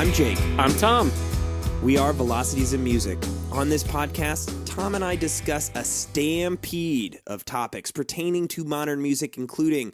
I'm Jake. I'm Tom. We are Velocities in Music. On this podcast, Tom and I discuss a stampede of topics pertaining to modern music, including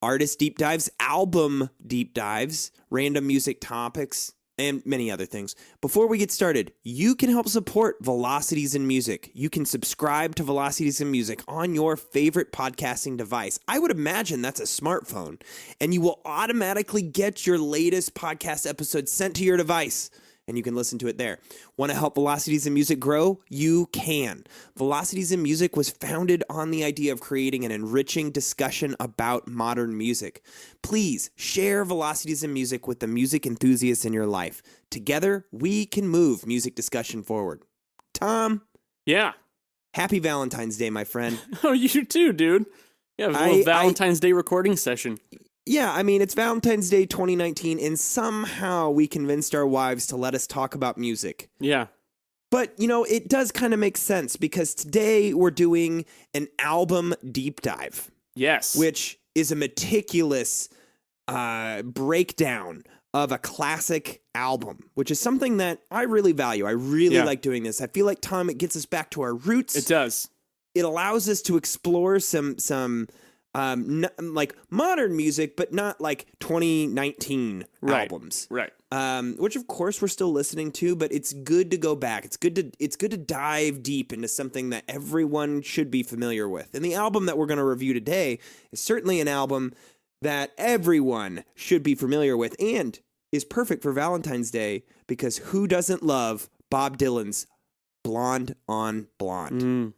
artist deep dives, album deep dives, random music topics, and many other things. Before we get started, you can help support Velocities in Music. You can subscribe to Velocities in Music on your favorite podcasting device. I would imagine that's a smartphone, and you will automatically get your latest podcast episode sent to your device, and you can listen to it there. Want to help Velocities in Music grow? You can. Velocities in Music was founded on the idea of creating an enriching discussion about modern music. Please share Velocities in Music with the music enthusiasts in your life. Together, we can move music discussion forward. Tom? Yeah. Happy Valentine's Day, my friend. Oh, you too, dude. Yeah, it was a little Valentine's Day recording session. Yeah, I mean, it's Valentine's Day 2019, and somehow we convinced our wives to let us talk about music. Yeah. But, you know, it does kind of make sense because today we're doing an album deep dive. Yes. Which is a meticulous breakdown of a classic album, which is something that I really value. I really like doing this. I feel like, Tom, it gets us back to our roots. It does. It allows us to explore some like modern music, but not like 2019 albums. Right. Which of course we're still listening to, but it's good to go back. It's good to dive deep into something that everyone should be familiar with. And the album that we're going to review today is certainly an album that everyone should be familiar with and is perfect for Valentine's Day because who doesn't love Bob Dylan's Blonde on Blonde?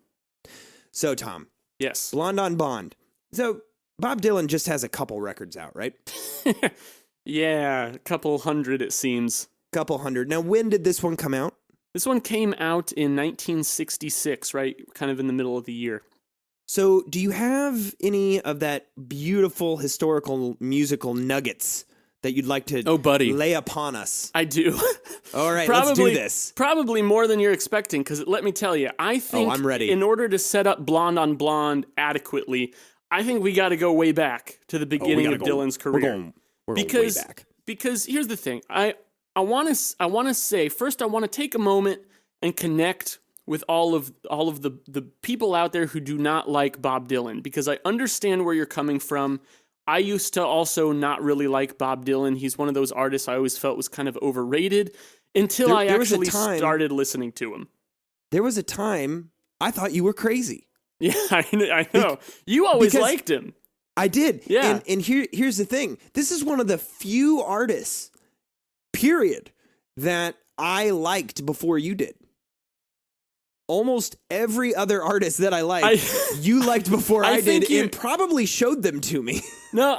So, Tom. Yes. Blonde on Blonde. So, Bob Dylan just has a couple records out, right? Yeah, a couple hundred, it seems. Couple hundred. Now, when did this one come out? This one came out in 1966, right? Kind of in the middle of the year. So, do you have any of that beautiful historical musical nuggets that you'd like to lay upon us? I do. All right, let's do this. Probably more than you're expecting, because let me tell you, I think I'm ready. In order to set up Blonde on Blonde adequately, I think we got to go way back to the beginning of Dylan's career. We're going way back. Because here's the thing. I want to say, first I want to take a moment and connect with all of the people out there who do not like Bob Dylan, because I understand where you're coming from. I used to also not really like Bob Dylan. He's one of those artists I always felt was kind of overrated until I actually started listening to him. There was a time I thought you were crazy. Yeah, I know. You always liked him. I did. Yeah. And here's the thing. This is one of the few artists, period, that I liked before you did. Almost every other artist that I liked, you liked before I did, and probably showed them to me. No,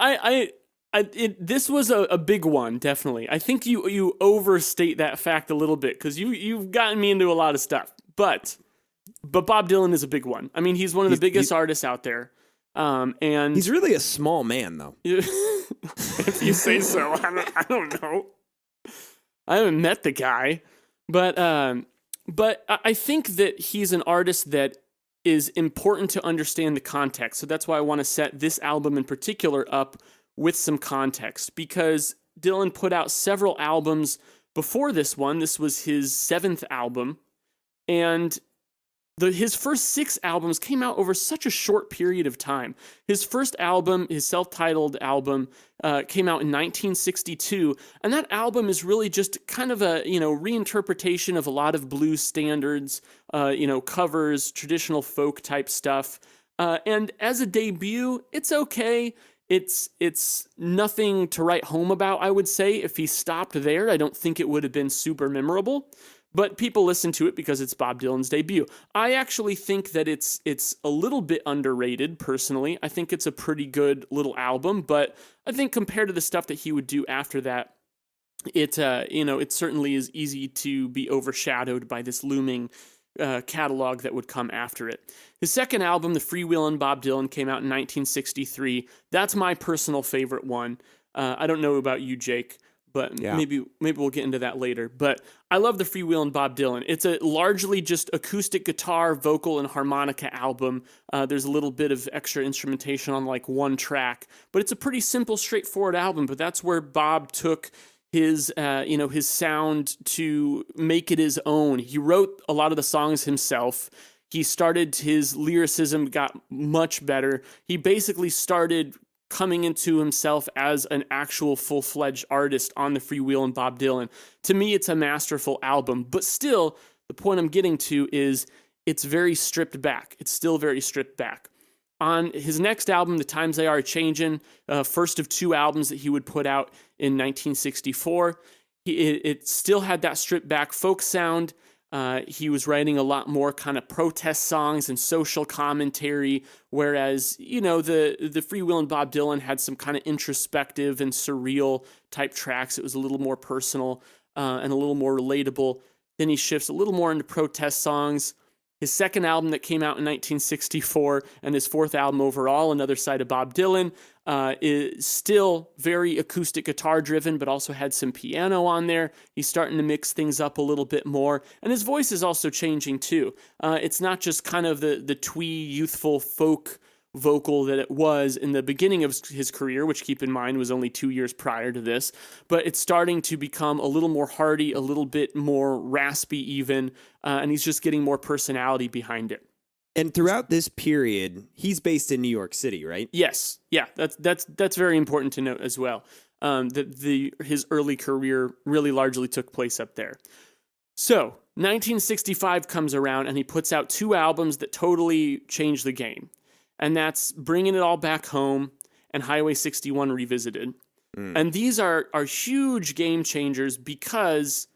this was a big one, definitely. I think you overstate that fact a little bit, because you've gotten me into a lot of stuff. But Bob Dylan is a big one. I mean, he's one of the biggest artists out there. And he's really a small man, though. If you say so. I don't know. I haven't met the guy. But I think that he's an artist that is important to understand the context. So that's why I want to set this album in particular up with some context, because Dylan put out several albums before this one. This was his 7th album, and his first 6 albums came out over such a short period of time. His first album, his self-titled album, came out in 1962, and that album is really just kind of a reinterpretation of a lot of blues standards, covers, traditional folk type stuff. And as a debut, it's okay. It's nothing to write home about, I would say. If he stopped there, I don't think it would have been super memorable. But people listen to it because it's Bob Dylan's debut. I actually think that it's a little bit underrated, personally. I think it's a pretty good little album, but I think compared to the stuff that he would do after that, it certainly is easy to be overshadowed by this looming catalog that would come after it. His second album, the Freewheelin Bob Dylan, came out in 1963. That's my personal favorite one. I don't know about you, Jake, but maybe we'll get into that later. But I love the Freewheelin Bob Dylan. It's a largely just acoustic guitar, vocal, and harmonica album. There's a little bit of extra instrumentation on like one track, but it's a pretty simple, straightforward album. But that's where Bob took his his sound to make it his own. He wrote a lot of the songs himself. He started, his lyricism got much better. He basically started coming into himself as an actual full-fledged artist on the Freewheelin Bob Dylan. To me, it's a masterful album, but still, the point I'm getting to is it's very stripped back. It's still very stripped back. On his next album, The Times They Are Changin', first of two albums that he would put out in 1964, it still had that stripped back folk sound. He was writing a lot more kind of protest songs and social commentary, whereas, the Freewheelin Bob Dylan had some kind of introspective and surreal type tracks. It was a little more personal and a little more relatable. Then he shifts a little more into protest songs. His second album that came out in 1964 and his fourth album overall, Another Side of Bob Dylan, is still very acoustic guitar driven, but also had some piano on there. He's starting to mix things up a little bit more. And his voice is also changing too. It's not just kind of the twee, youthful folk vocal that it was in the beginning of his career, which, keep in mind, was only 2 years prior to this, but it's starting to become a little more hearty, a little bit more raspy even, and he's just getting more personality behind it. And throughout this period, he's based in New York City, right? Yes, yeah, that's very important to note as well. That his early career really largely took place up there. So 1965 comes around, and he puts out two albums that totally change the game. And that's Bringing It All Back Home and Highway 61 Revisited. And these are huge game changers because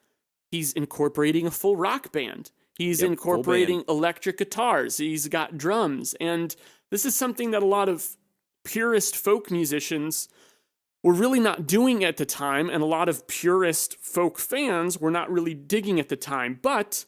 he's incorporating a full rock band. He's incorporating electric guitars. He's got drums. And this is something that a lot of purist folk musicians were really not doing at the time. And a lot of purist folk fans were not really digging at the time. But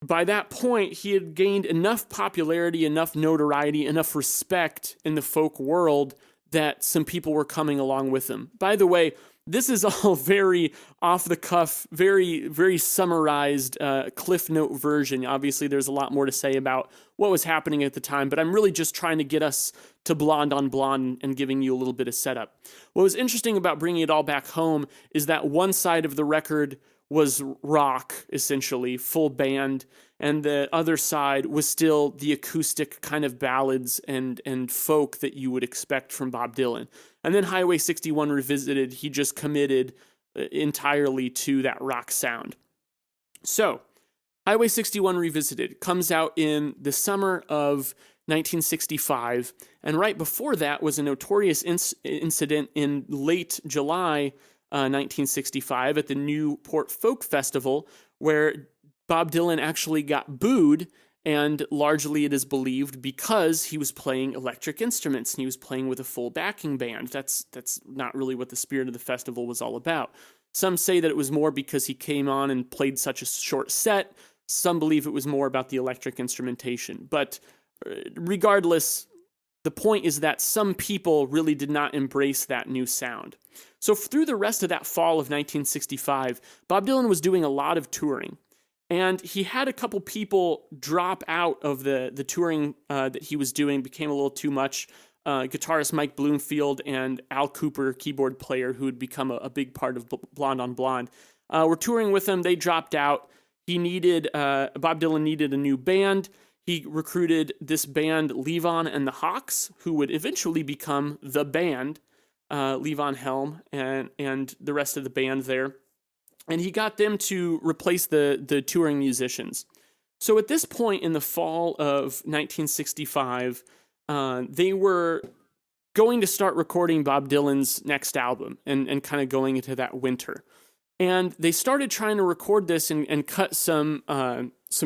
by that point, he had gained enough popularity, enough notoriety, enough respect in the folk world that some people were coming along with him. By the way, this is all very off the cuff, very, very summarized Cliff Note version. Obviously, there's a lot more to say about what was happening at the time, but I'm really just trying to get us to Blonde on Blonde and giving you a little bit of setup. What was interesting about Bringing It All Back Home is that one side of the record was rock, essentially, full band, and the other side was still the acoustic kind of ballads and folk that you would expect from Bob Dylan. And then Highway 61 Revisited, he just committed entirely to that rock sound. So, Highway 61 Revisited comes out in the summer of 1965, and right before that was a notorious incident in late July 1965 at the Newport Folk Festival, where Bob Dylan actually got booed, and largely it is believed because he was playing electric instruments and he was playing with a full backing band. That's not really what the spirit of the festival was all about. Some say that it was more because he came on and played such a short set. Some believe it was more about the electric instrumentation. But regardless, the point is that some people really did not embrace that new sound. So through the rest of that fall of 1965, Bob Dylan was doing a lot of touring. And he had a couple people drop out of the touring that he was doing, became a little too much. Guitarist Mike Bloomfield and Al Cooper, keyboard player, who had become a big part of Blonde on Blonde, were touring with him. They dropped out. Bob Dylan needed a new band. He recruited this band, Levon and the Hawks, who would eventually become the band, Levon Helm and the rest of the band there. And he got them to replace the touring musicians. So at this point in the fall of 1965, they were going to start recording Bob Dylan's next album and kind of going into that winter. And they started trying to record this and cut some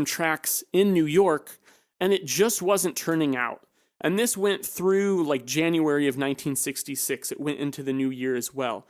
tracks in New York, and it just wasn't turning out. And this went through like January of 1966. It went into the new year as well.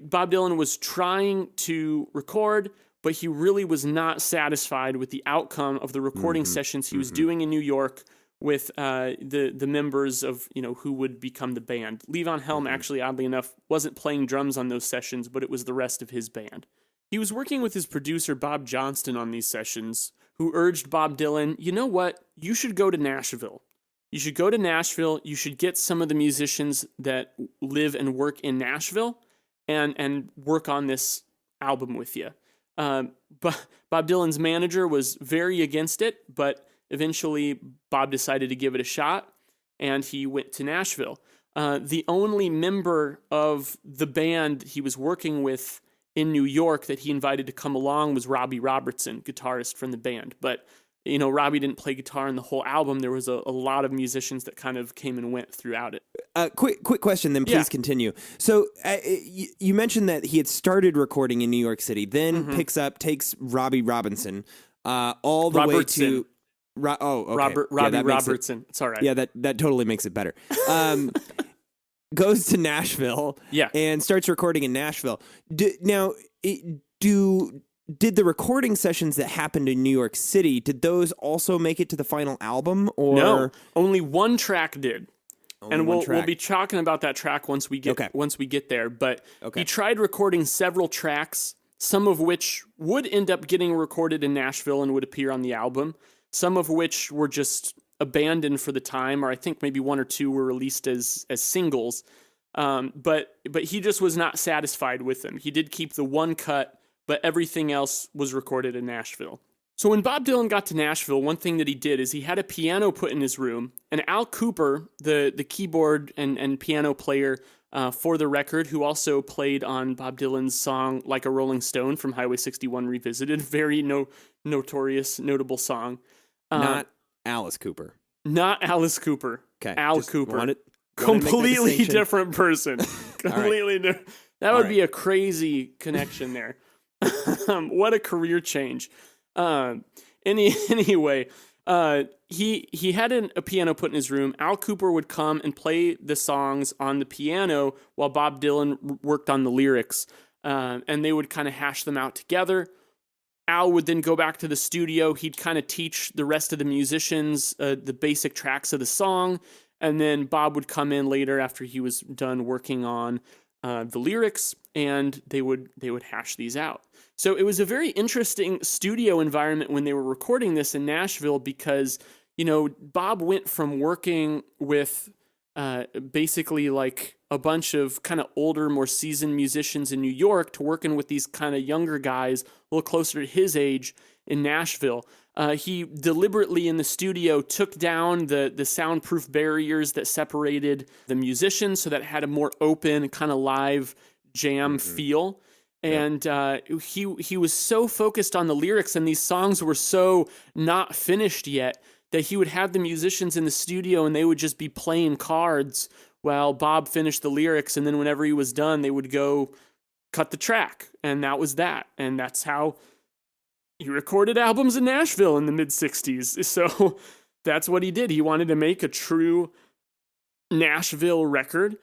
Bob Dylan was trying to record, but he really was not satisfied with the outcome of the recording sessions he was doing in New York with the members of, who would become the band. Levon Helm, actually, oddly enough, wasn't playing drums on those sessions, but it was the rest of his band. He was working with his producer, Bob Johnston, on these sessions, who urged Bob Dylan, you know what, you should go to Nashville. You should go to Nashville, you should get some of the musicians that live and work in Nashville, and work on this album with you. But Bob Dylan's manager was very against it, but eventually Bob decided to give it a shot, and he went to Nashville. The only member of the band he was working with in New York that he invited to come along was Robbie Robertson, guitarist from the band. But, Robbie didn't play guitar in the whole album. There was a lot of musicians that kind of came and went throughout it. Quick question, then please continue. So you mentioned that he had started recording in New York City, then takes Robbie Robinson all the way to... Robbie Robertson. It's all right. Yeah, that totally makes it better. Goes to Nashville and starts recording in Nashville. Did the recording sessions that happened in New York City, did those also make it to the final album? Or no, only one track did. We'll be talking about that track once we get there. But he tried recording several tracks, some of which would end up getting recorded in Nashville and would appear on the album. Some of which were just abandoned for the time, or I think maybe one or two were released as singles. But he just was not satisfied with them. He did keep the one cut, but everything else was recorded in Nashville. So when Bob Dylan got to Nashville, one thing that he did is he had a piano put in his room, and Al Cooper, the keyboard and piano player for the record, who also played on Bob Dylan's song Like a Rolling Stone from Highway 61 Revisited, very notable song. Not Alice Cooper. Not Alice Cooper. Okay. Al Cooper. Completely different person. Completely different. That would be a crazy connection there. What a career change. Anyway, he had a piano put in his room. Al Cooper would come and play the songs on the piano while Bob Dylan worked on the lyrics. And they would kind of hash them out together. Al would then go back to the studio. He'd kind of teach the rest of the musicians the basic tracks of the song. And then Bob would come in later after he was done working on the lyrics, and they would hash these out. So it was a very interesting studio environment when they were recording this in Nashville because, Bob went from working with basically like a bunch of kind of older, more seasoned musicians in New York to working with these kind of younger guys, a little closer to his age in Nashville. He deliberately in the studio took down the soundproof barriers that separated the musicians so that it had a more open kind of live jam feel. And he was so focused on the lyrics, and these songs were so not finished yet, that he would have the musicians in the studio and they would just be playing cards while Bob finished the lyrics, and then whenever he was done, they would go cut the track, and that was that. And that's how he recorded albums in Nashville in the mid-'60s. So that's what he did. He wanted to make a true Nashville record,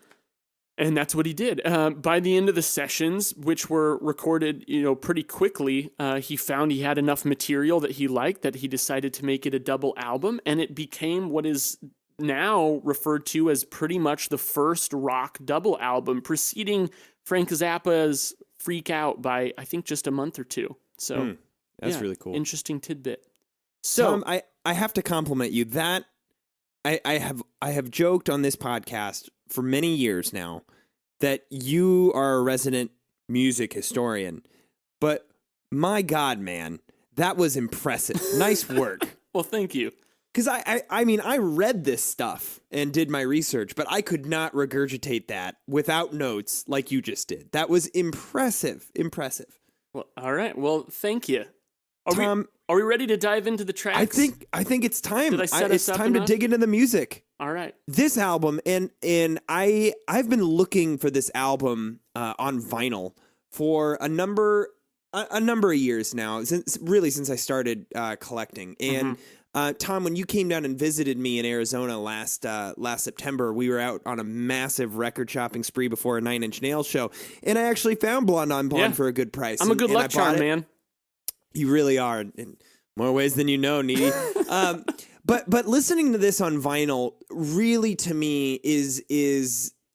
and that's what he did. By the end of the sessions, which were recorded, pretty quickly, he found he had enough material that he liked that he decided to make it a double album, and it became what is now referred to as pretty much the first rock double album, preceding Frank Zappa's Freak Out by, I think, just a month or two. So that's really cool. Interesting tidbit. So Tom, I have to compliment you. That I have joked on this podcast for many years now that you are a resident music historian, but my God, man, that was impressive. Nice work. Well, thank you. Because I read this stuff and did my research, but I could not regurgitate that without notes like you just did. That was impressive. Well, all right. Well, thank you. Tom, are we ready to dive into the tracks? I think it's time. Did I set us it's up time enough? to dig into the music. All right. This album, and I've been looking for this album on vinyl for a number of years now, since I started collecting. And Tom, when you came down and visited me in Arizona last September, we were out on a massive record shopping spree before a 9 Inch Nails show, and I actually found Blonde on Blonde for a good price. I'm a good luck charm, man. You really are, in more ways than you know, Needy. But listening to this on vinyl really, to me,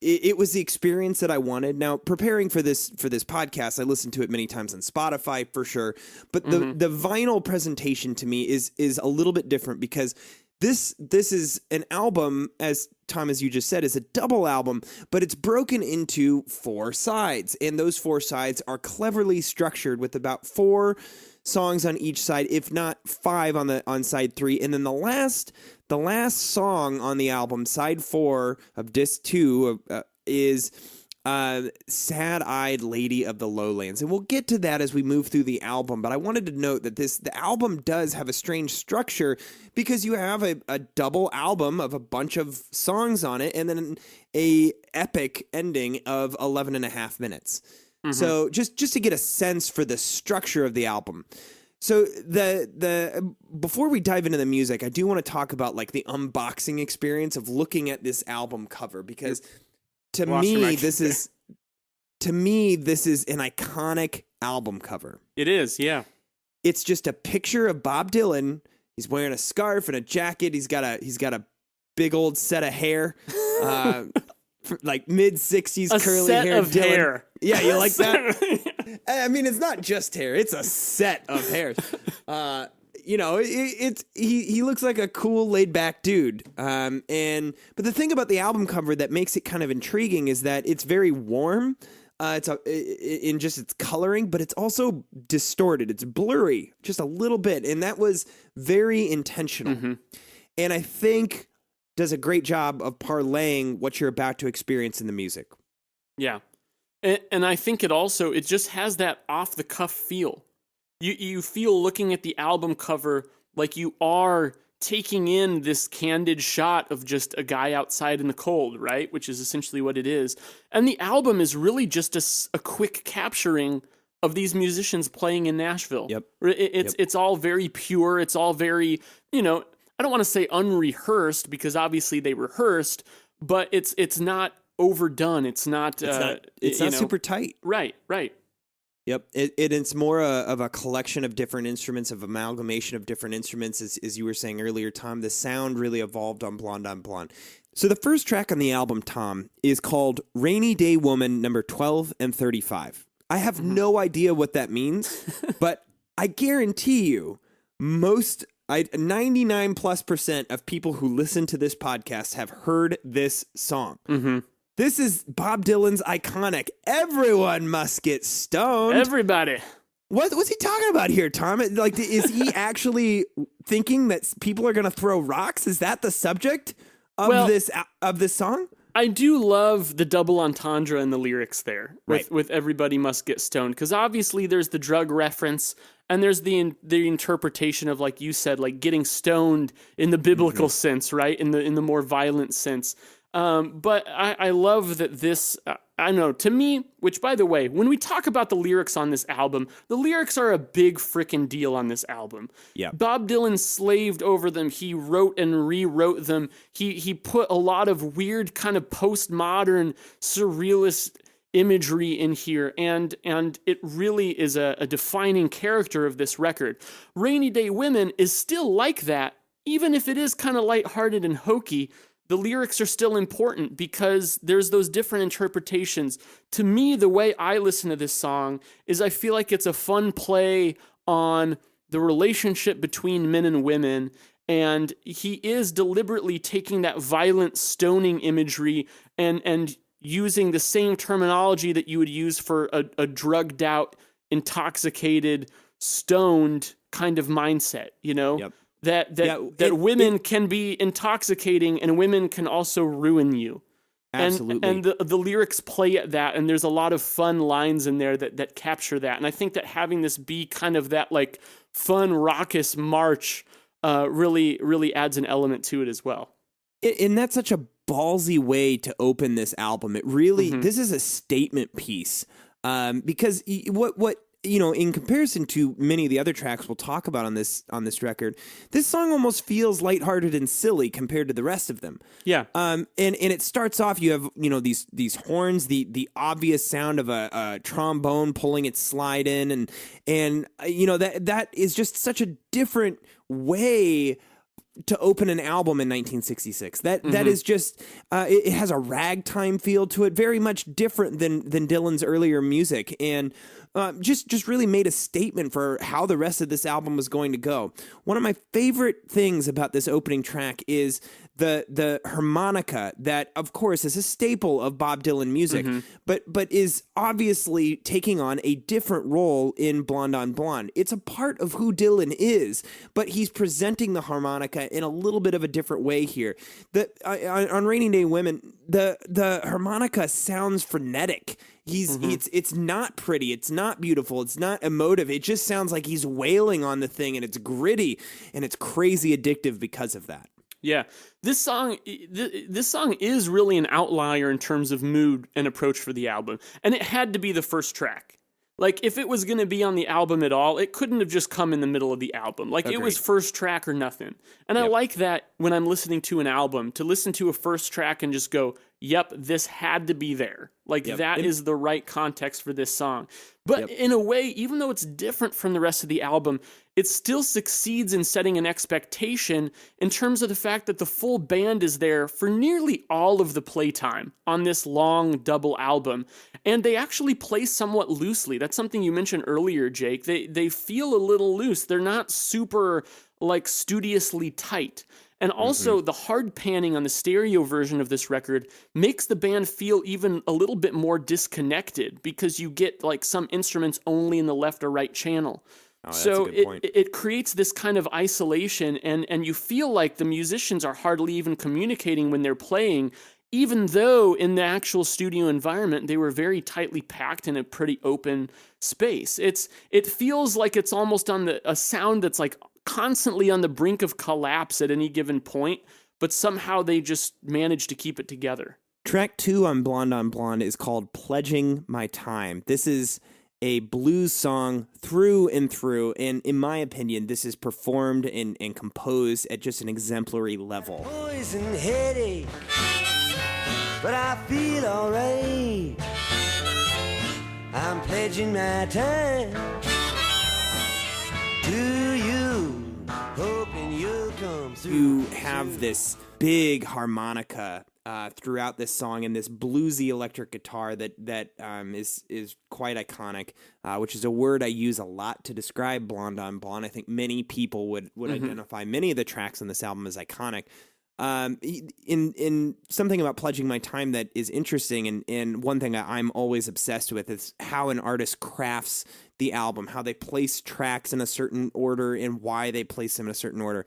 it was the experience that I wanted. Now, preparing for this podcast, I listened to it many times on Spotify for sure. But the vinyl presentation to me is a little bit different because this is an album, as Tom, as you just said, is a double album, but it's broken into 4 sides, and those 4 sides are cleverly structured with about 4 songs on each side, if not 5 on side 3, and then the last song on the album, side 4 of disc 2, is Sad-Eyed Lady of the Lowlands. And we'll get to that as we move through the album, but I wanted to note that the album does have a strange structure because you have a double album of a bunch of songs on it and then a epic ending of 11 and a half minutes. Mm-hmm. So just to get a sense for the structure of the album. So the before we dive into the music, I do want to talk about like the unboxing experience of looking at this album cover, because to me, this is an iconic album cover. It is, yeah. It's just a picture of Bob Dylan. He's wearing a scarf and a jacket. He's got a big old set of hair, like mid-60s curly set hair. Of Dylan. Hair. Yeah, you like that? I mean, it's not just hair; it's a set of hairs. You know, he looks like a cool, laid-back dude. But the thing about the album cover that makes it kind of intriguing is that it's very warm. In just its coloring, but it's also distorted. It's blurry, just a little bit, and that was very intentional. Mm-hmm. And I think does a great job of parlaying what you're about to experience in the music. Yeah, and I think it just has that off-the-cuff feel. You feel looking at the album cover like you are taking in this candid shot of just a guy outside in the cold, right? Which is essentially what it is. And the album is really just a quick capturing of these musicians playing in Nashville. Yep. It's all very pure. It's all very, I don't want to say unrehearsed because obviously they rehearsed, but it's not overdone. It's not super tight. Right. Yep. It's more of a collection of different instruments, of amalgamation of different instruments. As you were saying earlier, Tom, the sound really evolved on Blonde on Blonde. So the first track on the album, Tom, is called Rainy Day Woman, number 12 and 35. I have no idea what that means, but I guarantee you 99+% of people who listen to this podcast have heard this song. Mm-hmm. This is Bob Dylan's iconic "Everyone Must Get Stoned." Everybody. What's he talking about here, Tom? Like, is he actually thinking that people are going to throw rocks? Is that the subject of this song? I do love the double entendre in the lyrics there with "Everybody Must Get Stoned," because obviously there's the drug reference and there's the interpretation of, like you said, like getting stoned in the biblical sense, right? In the more violent sense. But I love that this, I don't know, to me, which by the way, when we talk about the lyrics on this album, the lyrics are a big frickin' deal on this album. Yeah. Bob Dylan slaved over them. He wrote and rewrote them. He put a lot of weird kind of postmodern surrealist imagery in here, and it really is a defining character of this record. Rainy Day Women is still like that, even if it is kind of lighthearted and hokey. The lyrics are still important because there's those different interpretations. To me, the way I listen to this song is I feel like it's a fun play on the relationship between men and women, and he is deliberately taking that violent stoning imagery and using the same terminology that you would use for a drugged out, intoxicated, stoned kind of mindset, Yep. That women can be intoxicating and women can also ruin you. Absolutely. And the lyrics play at that, and there's a lot of fun lines in there that capture that. And I think that having this be kind of that like fun, raucous march really, really adds an element to it as well. And that's such a ballsy way to open this album. It really, this is a statement piece. Because what in comparison to many of the other tracks we'll talk about on this record, this song almost feels lighthearted and silly compared to the rest of them. Yeah. And it starts off, you have, these horns, the obvious sound of a trombone pulling its slide in, and that is just such a different way to open an album in 1966. That is just it has a ragtime feel to it, very much different than Dylan's earlier music, and just really made a statement for how the rest of this album was going to go. One of my favorite things about this opening track is the harmonica that, of course, is a staple of Bob Dylan music, but is obviously taking on a different role in Blonde on Blonde. It's a part of who Dylan is, but he's presenting the harmonica in a little bit of a different way here. On Rainy Day Women, the harmonica sounds frenetic. It's not pretty, it's not beautiful, it's not emotive. It just sounds like he's wailing on the thing, and it's gritty, and it's crazy addictive because of that. Yeah, this song is really an outlier in terms of mood and approach for the album, and it had to be the first track. Like, if it was going to be on the album at all, it couldn't have just come in the middle of the album. Like, Agreed. It was first track or nothing. And I like that when I'm listening to an album, to listen to a first track and just go, yep, this had to be there. Like, that is the right context for this song. But in a way, even though it's different from the rest of the album, it still succeeds in setting an expectation in terms of the fact that the full band is there for nearly all of the playtime on this long double album. And they actually play somewhat loosely. That's something you mentioned earlier, Jake. They feel a little loose. They're not super, like, studiously tight. And also, the hard panning on the stereo version of this record makes the band feel even a little bit more disconnected, because you get, like, some instruments only in the left or right channel. Oh, that's so a good point. it creates this kind of isolation, and you feel like the musicians are hardly even communicating when they're playing, even though in the actual studio environment, they were very tightly packed in a pretty open space. It feels like it's almost on a sound that's like constantly on the brink of collapse at any given point, but somehow they just manage to keep it together. Track 2 on Blonde is called Pledging My Time. This is a blues song through and through, and in my opinion, this is performed and composed at just an exemplary level. Poison headache, but I feel alright. I'm pledging my time to you, hoping you'll come through. You have this big harmonica throughout this song, and this bluesy electric guitar that is quite iconic, which is a word I use a lot to describe Blonde on Blonde. I think many people would identify many of the tracks on this album as iconic. In something about Pledging My Time that is interesting, and one thing I'm always obsessed with is how an artist crafts the album, how they place tracks in a certain order, and why they place them in a certain order.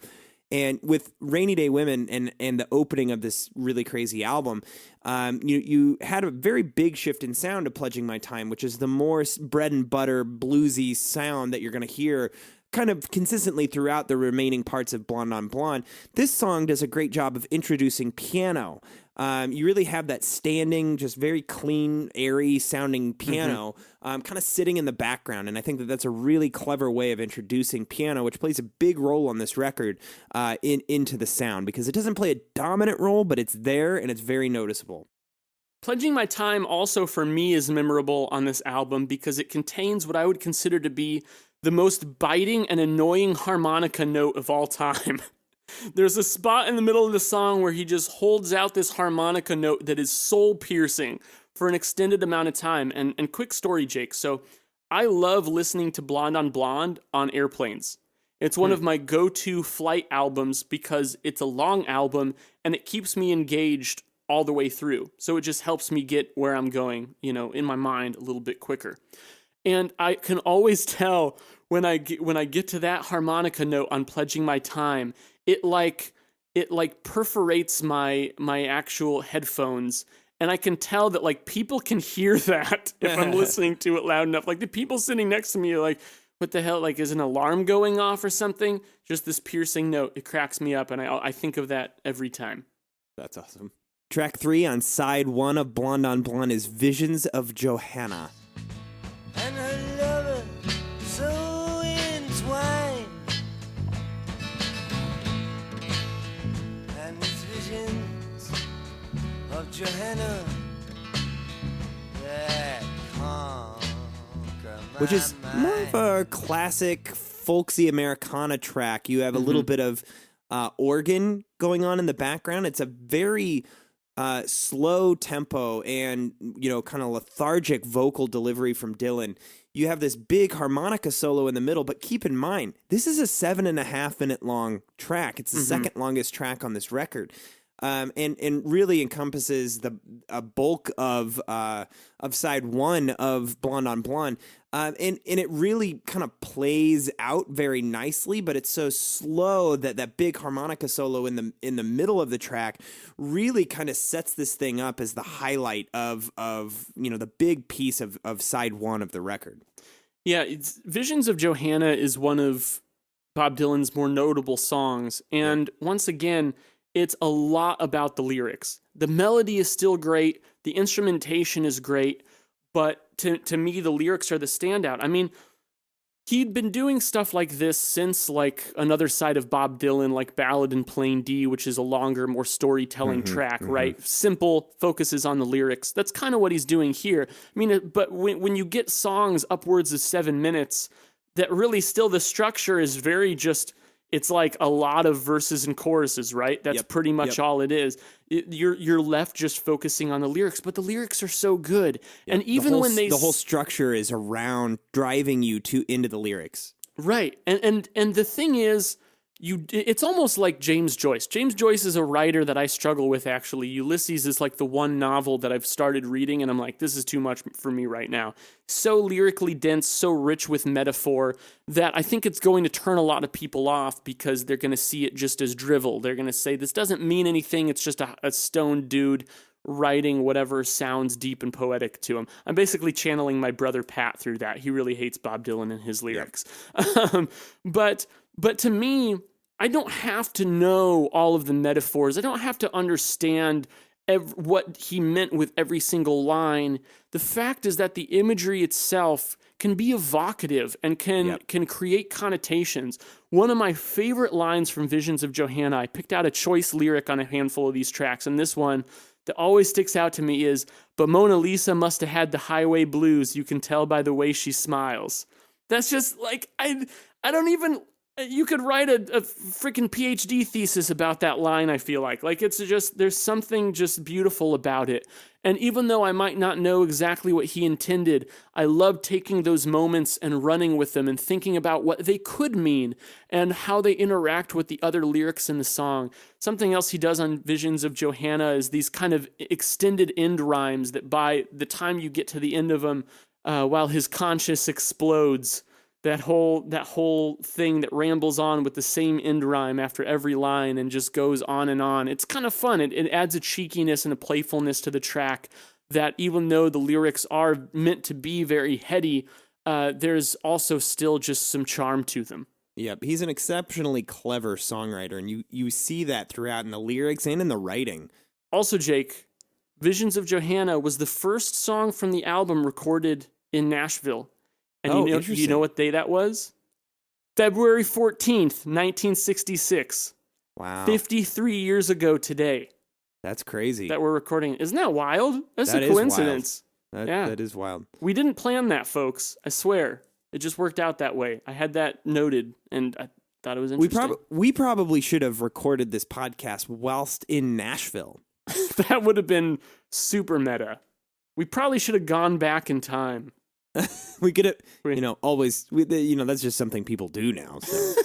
And with Rainy Day Women and the opening of this really crazy album, you had a very big shift in sound to Pledging My Time, which is the more bread and butter bluesy sound that you're going to hear kind of consistently throughout the remaining parts of Blonde on Blonde. This song does a great job of introducing piano. You really have that standing, just very clean, airy sounding piano kind of sitting in the background. And I think that that's a really clever way of introducing piano, which plays a big role on this record into the sound, because it doesn't play a dominant role, but it's there and it's very noticeable. Pledging My Time also for me is memorable on this album because it contains what I would consider to be the most biting and annoying harmonica note of all time. There's a spot in the middle of the song where he just holds out this harmonica note that is soul-piercing for an extended amount of time. And quick story, Jake. So I love listening to Blonde on airplanes. It's one of my go-to flight albums because it's a long album and it keeps me engaged all the way through. So it just helps me get where I'm going, in my mind a little bit quicker. And I can always tell when I get to that harmonica note on Pledging My Time, it perforates my actual headphones, and I can tell that like people can hear that if I'm listening to it loud enough. Like the people sitting next to me are like, what the hell? Like, is an alarm going off or something? Just this piercing note. It cracks me up, and I think of that every time. That's awesome. Track 3 on side 1 of Blonde on Blonde is Visions of Johanna. And her lover so entwined, and these visions of Johanna that conquer my Which is more of mind. a classic folksy Americana track. You have a little bit of organ going on in the background. It's a very slow tempo and, kind of lethargic vocal delivery from Dylan. You have this big harmonica solo in the middle, but keep in mind, this is a 7.5 minute long track. It's the second longest track on this record. And really encompasses a bulk of side one of Blonde on Blonde. And it really kind of plays out very nicely, but it's so slow that big harmonica solo in the middle of the track really kind of sets this thing up as the highlight of the big piece of side one of the record. Yeah, Visions of Johanna is one of Bob Dylan's more notable songs, and once again, it's a lot about the lyrics. The melody is still great, the instrumentation is great, but to me, the lyrics are the standout. I mean, he'd been doing stuff like this since like Another Side of Bob Dylan, like Ballad in Plain D, which is a longer, more storytelling track, right? Simple, focuses on the lyrics. That's kind of what he's doing here. I mean, but when you get songs upwards of 7 minutes, that really still the structure is very just... It's like a lot of verses and choruses, right? That's pretty much all it is. You're left just focusing on the lyrics, but the lyrics are so good. And even the whole structure is around driving you into the lyrics. Right. And the thing is, it's almost like James Joyce. James Joyce is a writer that I struggle with, actually. Ulysses is like the one novel that I've started reading, and I'm like, this is too much for me right now. So lyrically dense, so rich with metaphor, that I think it's going to turn a lot of people off because they're going to see it just as drivel. They're going to say, this doesn't mean anything, it's just a stoned dude writing whatever sounds deep and poetic to him. I'm basically channeling my brother Pat through that. He really hates Bob Dylan and his lyrics. But to me, I don't have to know all of the metaphors. I don't have to understand what he meant with every single line. The fact is that the imagery itself can be evocative and can create connotations. One of my favorite lines from Visions of Johanna, I picked out a choice lyric on a handful of these tracks, and this one that always sticks out to me is, "But Mona Lisa must have had the highway blues, you can tell by the way she smiles." That's just like, I don't even... You could write a freaking PhD thesis about that line, I feel like. Like, it's just, there's something just beautiful about it. And even though I might not know exactly what he intended, I love taking those moments and running with them and thinking about what they could mean and how they interact with the other lyrics in the song. Something else he does on Visions of Johanna is these kind of extended end rhymes that by the time you get to the end of them, while his conscience explodes, that whole thing that rambles on with the same end rhyme after every line and just goes on and on. It's kind of fun. It adds a cheekiness and a playfulness to the track that even though the lyrics are meant to be very heady, there's also still just some charm to them. Yep, he's an exceptionally clever songwriter, and you see that throughout in the lyrics and in the writing. Also, Jake, Visions of Johanna was the first song from the album recorded in Nashville. And you know what day that was? February 14th, 1966. Wow. 53 years ago today. That's crazy. That we're recording. Isn't that wild? That's a coincidence. That is wild. We didn't plan that, folks. I swear. It just worked out that way. I had that noted, and I thought it was interesting. We probably should have recorded this podcast whilst in Nashville. That would have been super meta. We probably should have gone back in time. We could have, always, that's just something people do now. So.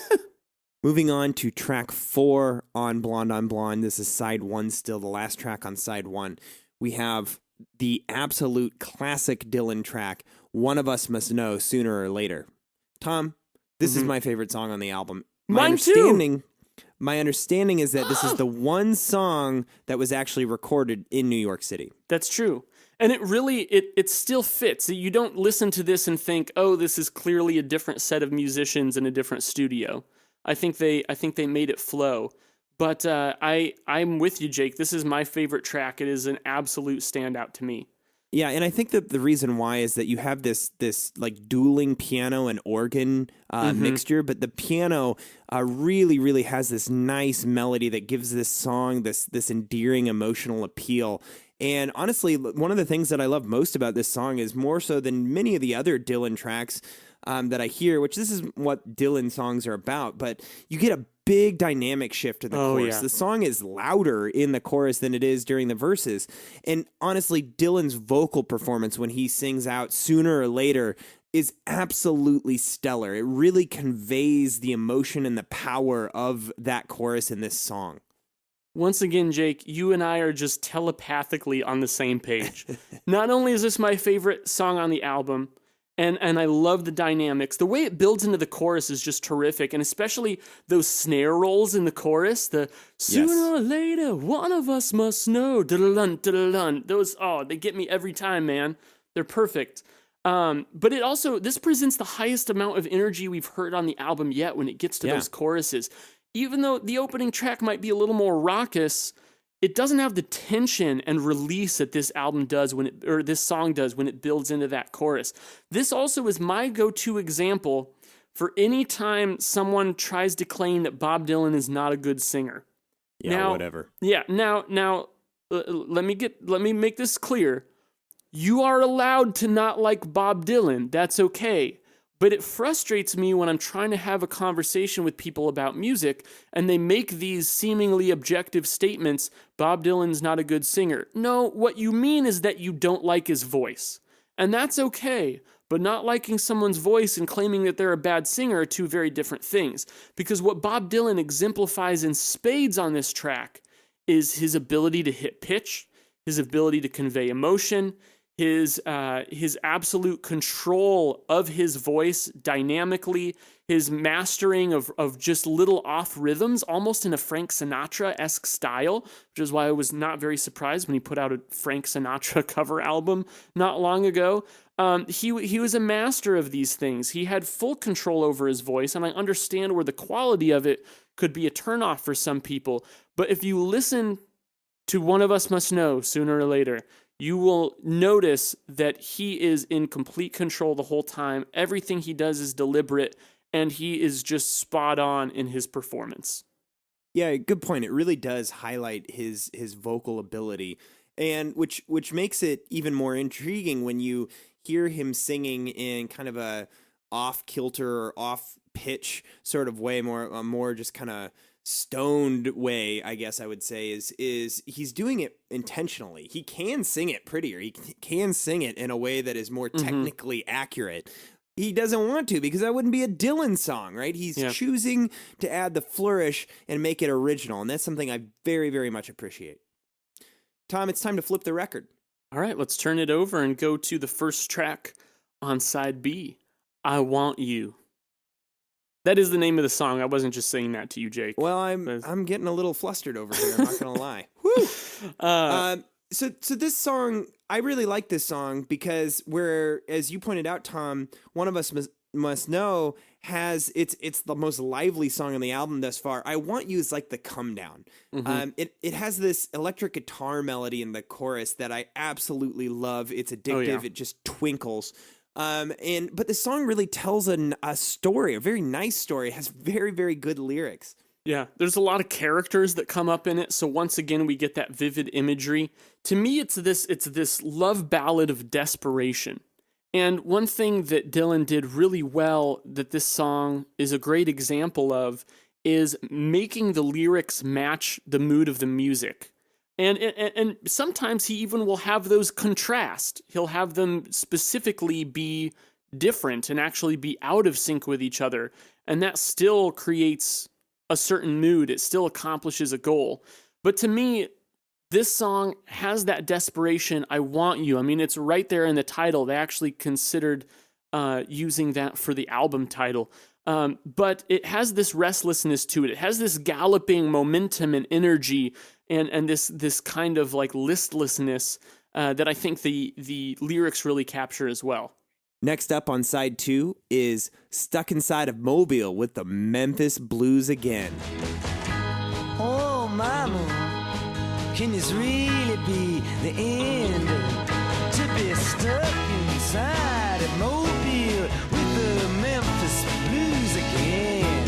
Moving on to track 4 on Blonde. This is side 1 still, the last track on side 1. We have the absolute classic Dylan track, One of Us Must Know Sooner or Later. Tom, this is my favorite song on the album. Mine too. My understanding is that this is the one song that was actually recorded in New York City. That's true. And it really, it still fits. You don't listen to this and think, oh, this is clearly a different set of musicians in a different studio. I think they made it flow. But I'm with you, Jake. This is my favorite track. It is an absolute standout to me. Yeah, and I think that the reason why is that you have this like dueling piano and organ mixture, but the piano really, really has this nice melody that gives this song this endearing emotional appeal. And honestly, one of the things that I love most about this song is more so than many of the other Dylan tracks that I hear, which this is what Dylan songs are about, but you get a big dynamic shift to the chorus. Yeah. The song is louder in the chorus than it is during the verses. And honestly, Dylan's vocal performance when he sings out Sooner or Later is absolutely stellar. It really conveys the emotion and the power of that chorus in this song. Once again, Jake, you and I are just telepathically on the same page. Not only is this my favorite song on the album, and I love the dynamics, the way it builds into the chorus is just terrific, and especially those snare rolls in the chorus, the sooner or later, one of us must know, da-da-dun, da-da-dun. Those, they get me every time, man. They're perfect. But it also, this presents the highest amount of energy we've heard on the album yet when it gets to those choruses. Even though the opening track might be a little more raucous, it doesn't have the tension and release that this album does this song does when it builds into that chorus. This also is my go-to example for any time someone tries to claim that Bob Dylan is not a good singer. Yeah, now, whatever. Yeah, now let me make this clear. You are allowed to not like Bob Dylan. That's okay. But it frustrates me when I'm trying to have a conversation with people about music and they make these seemingly objective statements, Bob Dylan's not a good singer. No, what you mean is that you don't like his voice. And that's okay. But not liking someone's voice and claiming that they're a bad singer are two very different things. Because what Bob Dylan exemplifies in spades on this track is his ability to hit pitch, his ability to convey emotion, his absolute control of his voice dynamically, his mastering of just little off rhythms, almost in a Frank Sinatra-esque style, which is why I was not very surprised when he put out a Frank Sinatra cover album not long ago. He was a master of these things. He had full control over his voice, and I understand where the quality of it could be a turnoff for some people. But if you listen to One of Us Must Know sooner or later, you will notice that he is in complete control the whole time. Everything he does is deliberate, and he is just spot on in his performance. Yeah, good point. It really does highlight his vocal ability, and which makes it even more intriguing when you hear him singing in kind of a off-kilter or off-pitch sort of way, more just kind of stoned way, I guess I would say, is he's doing it intentionally. He can sing it prettier. He can sing it in a way that is more technically accurate. He doesn't want to because that wouldn't be a Dylan song, right? He's choosing to add the flourish and make it original, and that's something I very, very much appreciate. Tom, it's time to flip the record. All right, let's turn it over and go to the first track on side B, I Want You. That is the name of the song. I wasn't just saying that to you, Jake. Well, I'm getting a little flustered over here. I'm not gonna lie. Woo! So this song, I really like this song because as you pointed out, Tom, One of Us Must Know has it's the most lively song on the album thus far. I Want You is like the come down. It has this electric guitar melody in the chorus that I absolutely love. It's addictive. Oh, yeah. It just twinkles. But the song really tells a story, a very nice story. It has very, very good lyrics. Yeah, there's a lot of characters that come up in it, so once again we get that vivid imagery. To me, it's this love ballad of desperation. And one thing that Dylan did really well that this song is a great example of is making the lyrics match the mood of the music. And sometimes he even will have those contrast. He'll have them specifically be different and actually be out of sync with each other. And that still creates a certain mood. It still accomplishes a goal. But to me, this song has that desperation, I want you. I mean, it's right there in the title. They actually considered using that for the album title. But it has this restlessness to it. It has this galloping momentum and energy and this kind of like listlessness that I think the lyrics really capture as well. Next up on side 2 is Stuck Inside of Mobile with the Memphis Blues again. Oh, mama, can this really be the end? To be stuck inside of Mobile with the Memphis Blues again.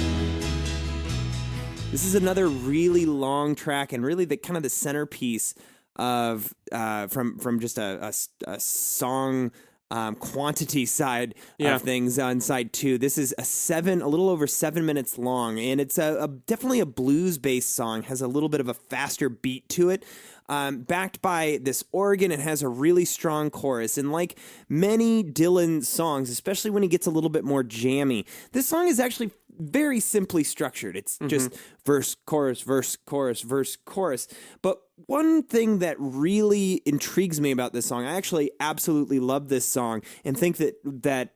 This is another really long track and really the kind of the centerpiece of from just a song quantity side Yeah. of things on side 2. This is a little over 7 minutes long, and it's definitely a blues-based song. Has a little bit of a faster beat to it. Backed by this organ, it has a really strong chorus. And like many Dylan songs, especially when he gets a little bit more jammy, this song is actually very simply structured. It's just verse, chorus, verse, chorus, verse, chorus. But one thing that really intrigues me about this song, I actually absolutely love this song and think that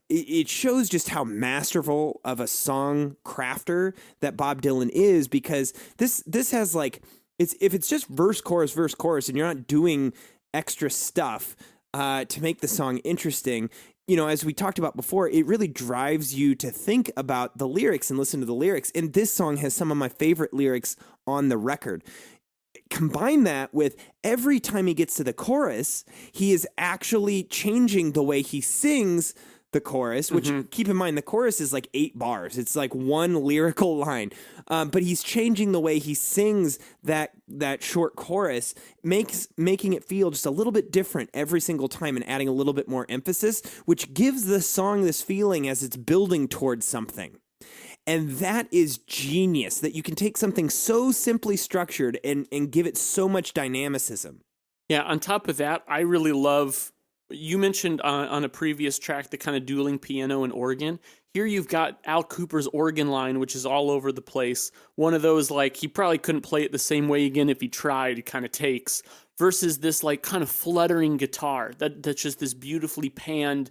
it shows just how masterful of a song crafter that Bob Dylan is, because this has like, if it's just verse, chorus, and you're not doing extra stuff to make the song interesting, as we talked about before, it really drives you to think about the lyrics and listen to the lyrics. And this song has some of my favorite lyrics on the record. Combine that with every time he gets to the chorus, he is actually changing the way he sings the chorus, which keep in mind, the chorus is like 8 bars. It's like one lyrical line. But he's changing the way he sings that short chorus, making it feel just a little bit different every single time and adding a little bit more emphasis, which gives the song this feeling as it's building towards something. And that is genius, that you can take something so simply structured and give it so much dynamicism. Yeah, on top of that, I really love, you mentioned on a previous track the kind of dueling piano and organ. Here you've got Al Cooper's organ line, which is all over the place. One of those, like, he probably couldn't play it the same way again if he tried, kind of takes, versus this, like, kind of fluttering guitar that's just this beautifully panned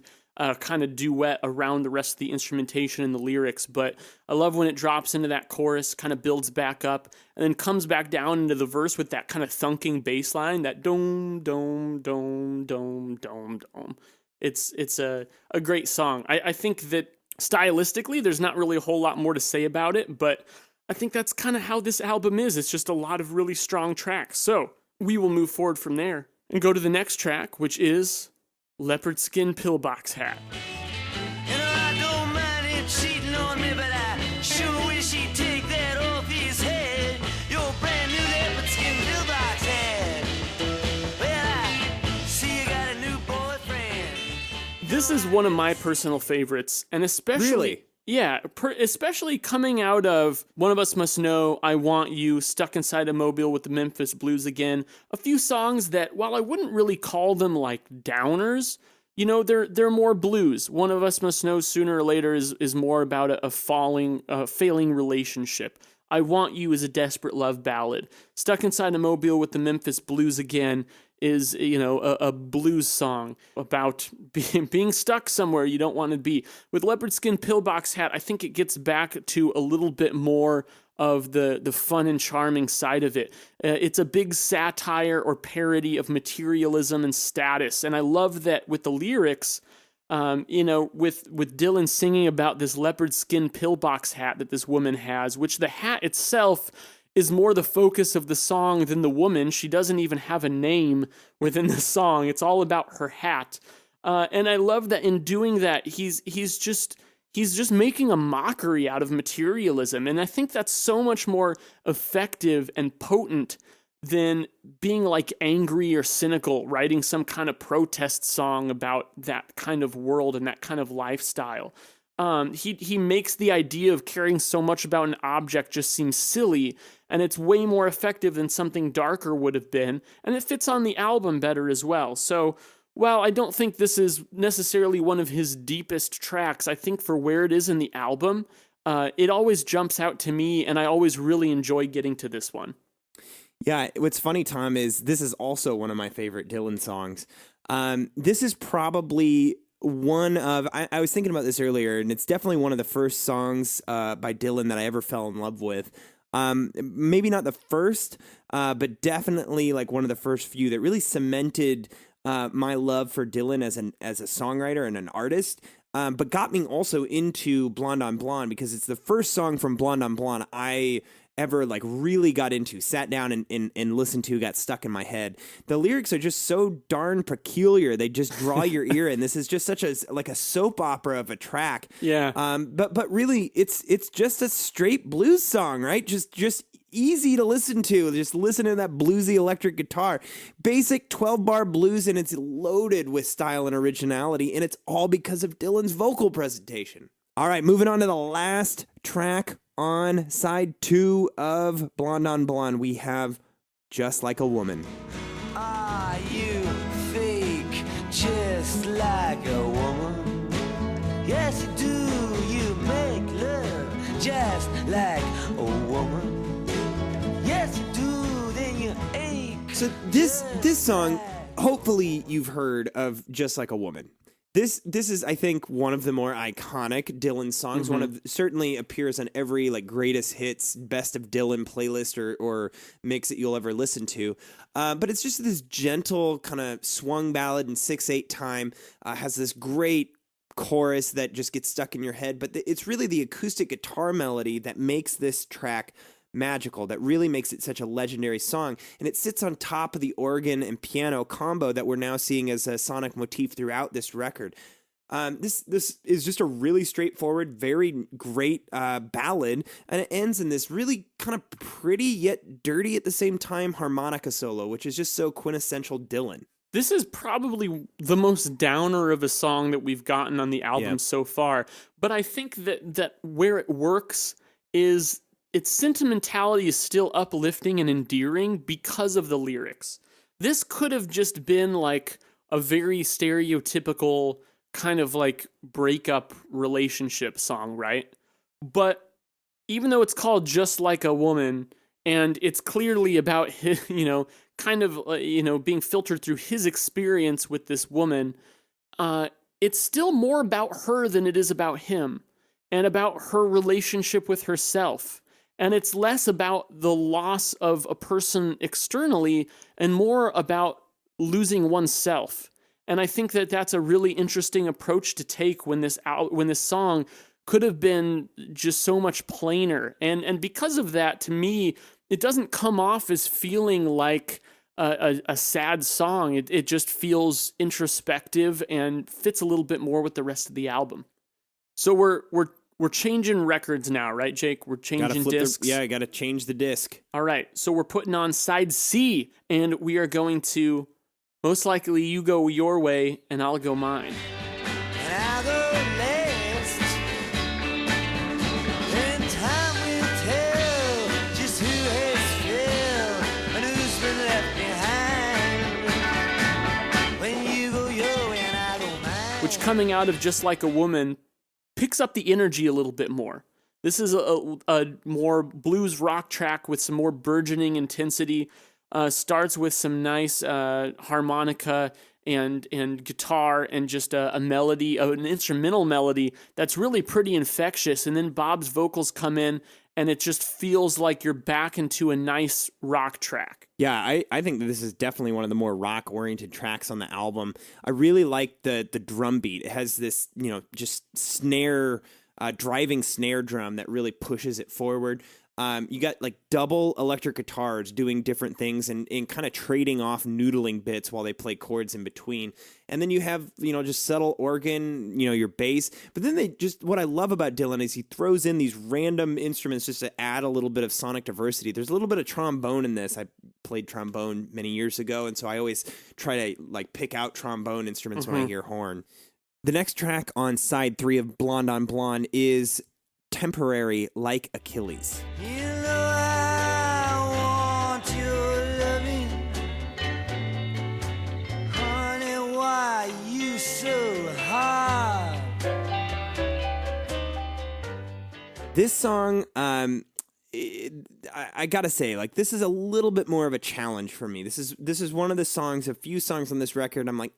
kind of duet around the rest of the instrumentation and the lyrics. But I love when it drops into that chorus, kind of builds back up, and then comes back down into the verse with that kind of thunking bass line, that dome, dome, dome, dome, dome, dome. It's a great song. I think that stylistically, there's not really a whole lot more to say about it, but I think that's kind of how this album is. It's just a lot of really strong tracks. So we will move forward from there and go to the next track, which is Leopard-Skin Pillbox Hat. I don't mind him cheating on me, but I sure wish he'd take that off his head. Your brand new leopard-skin pillbox hat. Well, I see you got a new boyfriend. This is one of my personal favorites, and especially... Really? Yeah, especially coming out of One of Us Must Know, I Want You, Stuck Inside a Mobile with the Memphis Blues Again. A few songs that, while I wouldn't really call them like downers, they're more blues. One of Us Must Know, sooner or later, is more about a failing relationship. I Want You is a desperate love ballad. Stuck Inside a Mobile with the Memphis Blues Again is, a blues song about being stuck somewhere you don't want to be. With Leopard-Skin Pillbox Hat, I think it gets back to a little bit more of the fun and charming side of it. It's a big satire or parody of materialism and status, and I love that with the lyrics, with Dylan singing about this leopard skin pillbox hat that this woman has, which the hat itself is more the focus of the song than the woman. She doesn't even have a name within the song. It's all about her hat. And I love that in doing that, he's just making a mockery out of materialism. And I think that's so much more effective and potent than being like angry or cynical, writing some kind of protest song about that kind of world and that kind of lifestyle. He makes the idea of caring so much about an object just seem silly, and it's way more effective than something darker would have been, and it fits on the album better as well. So while I don't think this is necessarily one of his deepest tracks, I think for where it is in the album, it always jumps out to me, and I always really enjoy getting to this one. Yeah, what's funny, Tom, is this is also one of my favorite Dylan songs. This is probably one of, I was thinking about this earlier, and it's definitely one of the first songs by Dylan that I ever fell in love with. Maybe not the first, but definitely like one of the first few that really cemented my love for Dylan as a songwriter and an artist, but got me also into Blonde on Blonde, because it's the first song from Blonde on Blonde I ever like really got into, sat down and listened to, got stuck in my head. The lyrics are just so darn peculiar. They just draw your ear in. This is just such a soap opera of a track. Yeah. But really it's just a straight blues song, right? Just easy to listen to. Just listen to that bluesy electric guitar. Basic 12-bar blues, and it's loaded with style and originality, and it's all because of Dylan's vocal presentation. All right, moving on to the last track on side 2 of Blonde on Blonde, we have Just Like a Woman. Are you fake just like a woman? Yes, you do. You make love just like a woman. Yes, you do. Then you ache. So this song, hopefully you've heard of Just Like a Woman. This is, I think, one of the more iconic Dylan songs. Certainly appears on every like greatest hits, best of Dylan playlist or mix that you'll ever listen to. But it's just this gentle kind of swung ballad in 6/8 time. Has this great chorus that just gets stuck in your head. But it's really the acoustic guitar melody that makes this track magical, that really makes it such a legendary song, and it sits on top of the organ and piano combo that we're now seeing as a sonic motif throughout this record. This is just a really straightforward, very great ballad, and it ends in this really kind of pretty yet dirty at the same time harmonica solo, which is just so quintessential Dylan. This is probably the most downer of a song that we've gotten on the album so far, but I think that where it works is its sentimentality is still uplifting and endearing because of the lyrics. This could have just been like a very stereotypical kind of like breakup relationship song, right? But even though it's called Just Like a Woman, and it's clearly about his, kind of, being filtered through his experience with this woman, it's still more about her than it is about him, and about her relationship with herself. And it's less about the loss of a person externally and more about losing oneself. And I think that that's a really interesting approach to take when this song could have been just so much plainer. And because of that, to me, it doesn't come off as feeling like a sad song. It just feels introspective and fits a little bit more with the rest of the album. So we're changing records now, right, Jake? We're changing discs. I got to change the disc. All right, so we're putting on side C, and we are going to, most likely, you go your way, and I'll go mine. And I'll go last. Then time will tell just who has failed and who's been left behind. When you go your way and I go mine. Which, coming out of Just Like a Woman, picks up the energy a little bit more. This is a more blues rock track with some more burgeoning intensity. Starts with some nice harmonica and guitar and just a melody, an instrumental melody that's really pretty infectious. And then Bob's vocals come in, and it just feels like you're back into a nice rock track. Yeah, I think that this is definitely one of the more rock-oriented tracks on the album. I really like the drum beat. It has this, just snare, driving snare drum that really pushes it forward. You got like double electric guitars doing different things and kind of trading off noodling bits while they play chords in between. And then you have, just subtle organ, your bass. But then what I love about Dylan is he throws in these random instruments just to add a little bit of sonic diversity. There's a little bit of trombone in this. I played trombone many years ago, and so I always try to like pick out trombone instruments when I hear horn. The next track on side 3 of Blonde on Blonde is Temporary, Like Achilles. You know I want your loving. Honey, why you so hard? This song, I gotta say, like, this is a little bit more of a challenge for me. This is one of the songs, a few songs on this record, I'm like,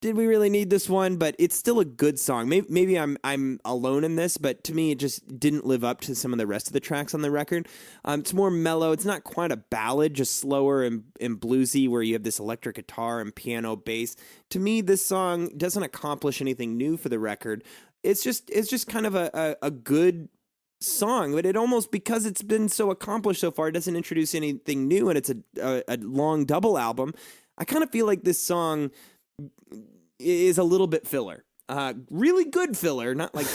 did we really need this one? But it's still a good song. Maybe I'm alone in this, but to me, it just didn't live up to some of the rest of the tracks on the record. It's more mellow. It's not quite a ballad, just slower and bluesy, where you have this electric guitar and piano bass. To me, this song doesn't accomplish anything new for the record. It's just kind of a good song, but it almost, because it's been so accomplished so far, it doesn't introduce anything new, and it's a long double album. I kind of feel like this song is a little bit filler. Really good filler, not like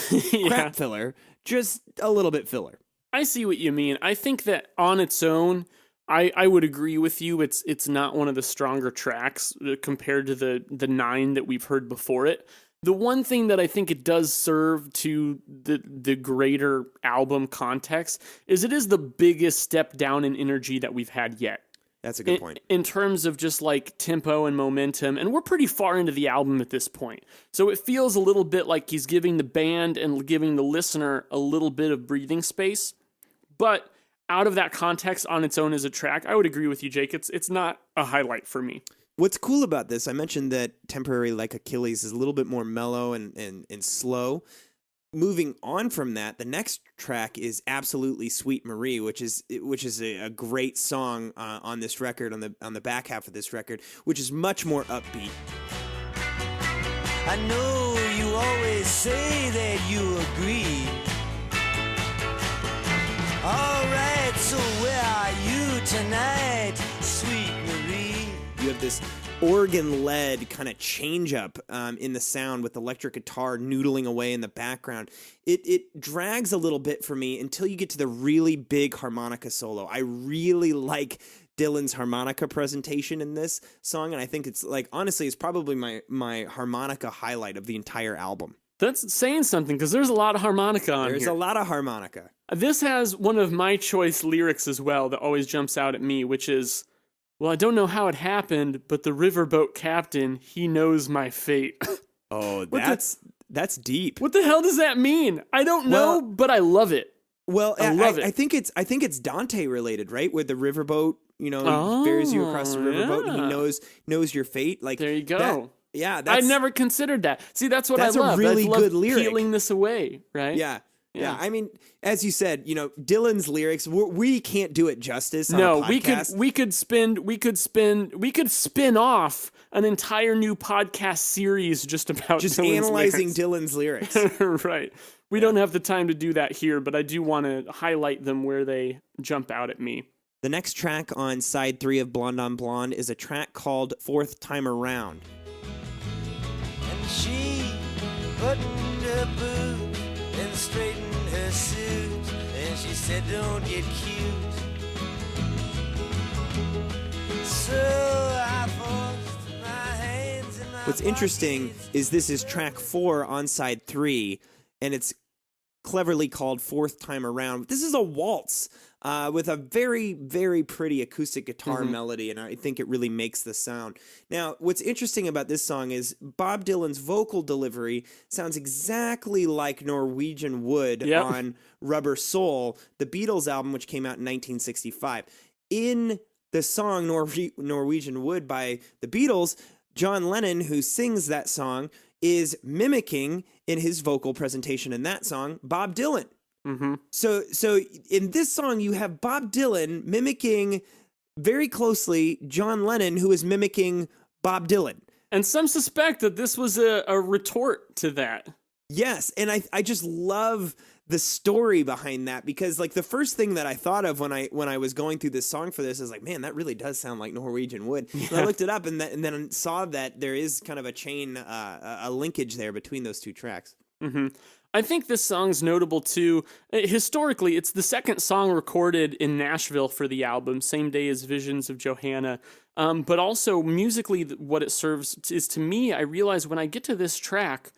crap filler, just a little bit filler. I see what you mean. I think that on its own, I would agree with you. It's not one of the stronger tracks compared to the 9 that we've heard before it. The one thing that I think it does serve to the greater album context is it is the biggest step down in energy that we've had yet. That's a good point. In terms of just like tempo and momentum, and we're pretty far into the album at this point. So it feels a little bit like he's giving the band and giving the listener a little bit of breathing space. But out of that context on its own as a track, I would agree with you, Jake. It's not a highlight for me. What's cool about this, I mentioned that Temporary Like Achilles is a little bit more mellow and slow. Moving on from that, the next track is Absolutely Sweet Marie, which is a great song on this record, on the back half of this record, which is much more upbeat. I know you always say that you agree. All right, so where are you tonight, sweet Marie? You have this organ-led kind of change-up in the sound with electric guitar noodling away in the background. It drags a little bit for me until you get to the really big harmonica solo. I really like Dylan's harmonica presentation in this song, and I think it's like, honestly, it's probably my harmonica highlight of the entire album. That's saying something, because there's a lot of harmonica on here. There's a lot of harmonica. This has one of my choice lyrics as well that always jumps out at me, which is, well, I don't know how it happened, but the riverboat captain, he knows my fate. Oh, that's deep. What the hell does that mean? I don't know, but I love it. Well, I love it. I think it's Dante related, right? With the riverboat, ferries you across the riverboat, and he knows your fate. Like, there you go. That's I never considered that. See, that's what I love. That's a really good lyric. Peeling this away, right? Yeah. I mean, as you said, Dylan's lyrics, we can't do it justice on a podcast. we could spin off an entire new podcast series just about just Dylan's analyzing lyrics. Dylan's lyrics. Right. We don't have the time to do that here, but I do want to highlight them where they jump out at me. The next track on side 3 of Blonde on Blonde is a track called Fourth Time Around. And she buttoned her boot and straightened her suit, and she said, don't get cute. So I forced my hands in my What's interesting pockets. is this is track 4 on side 3, and it's cleverly called Fourth Time Around. This is a waltz with a very, very pretty acoustic guitar melody, and I think it really makes the sound. Now, what's interesting about this song is Bob Dylan's vocal delivery sounds exactly like Norwegian Wood on Rubber Soul, the Beatles album, which came out in 1965. In the song Norwegian Wood by the Beatles, John Lennon, who sings that song, is mimicking in his vocal presentation in that song Bob Dylan. Mm-hmm. So in this song you have Bob Dylan mimicking very closely John Lennon, who is mimicking Bob Dylan. And some suspect that this was a retort to that. Yes, and I just love the story behind that, because like the first thing that I thought of when I was going through this song for this is like, man, that really does sound like Norwegian Wood. Yeah. And I looked it up and then saw that there is kind of a chain, a linkage there between those two tracks. Mm-hmm. I think this song's notable too. Historically, it's the second song recorded in Nashville for the album, same day as Visions of Johanna. But also musically, what it serves is, to me, I realize when I get to this track,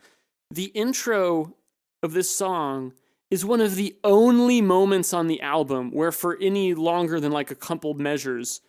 the intro of this song is one of the only moments on the album where for any longer than like a couple measures,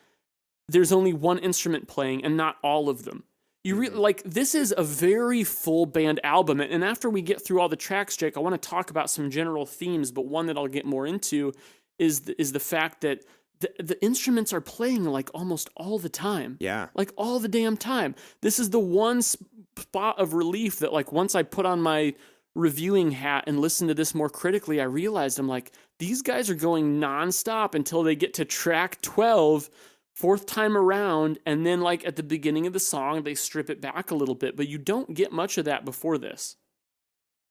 there's only one instrument playing and not all of them. This is a very full band album. And after we get through all the tracks, Jake, I want to talk about some general themes, but one that I'll get more into is the fact that the instruments are playing like almost all the time. Yeah. Like all the damn time. This is the one spot of relief that, like, once I put on my reviewing hat and listened to this more critically, I realized I'm like, these guys are going nonstop until they get to track 12, Fourth Time Around, and then like at the beginning of the song, they strip it back a little bit, but you don't get much of that before this.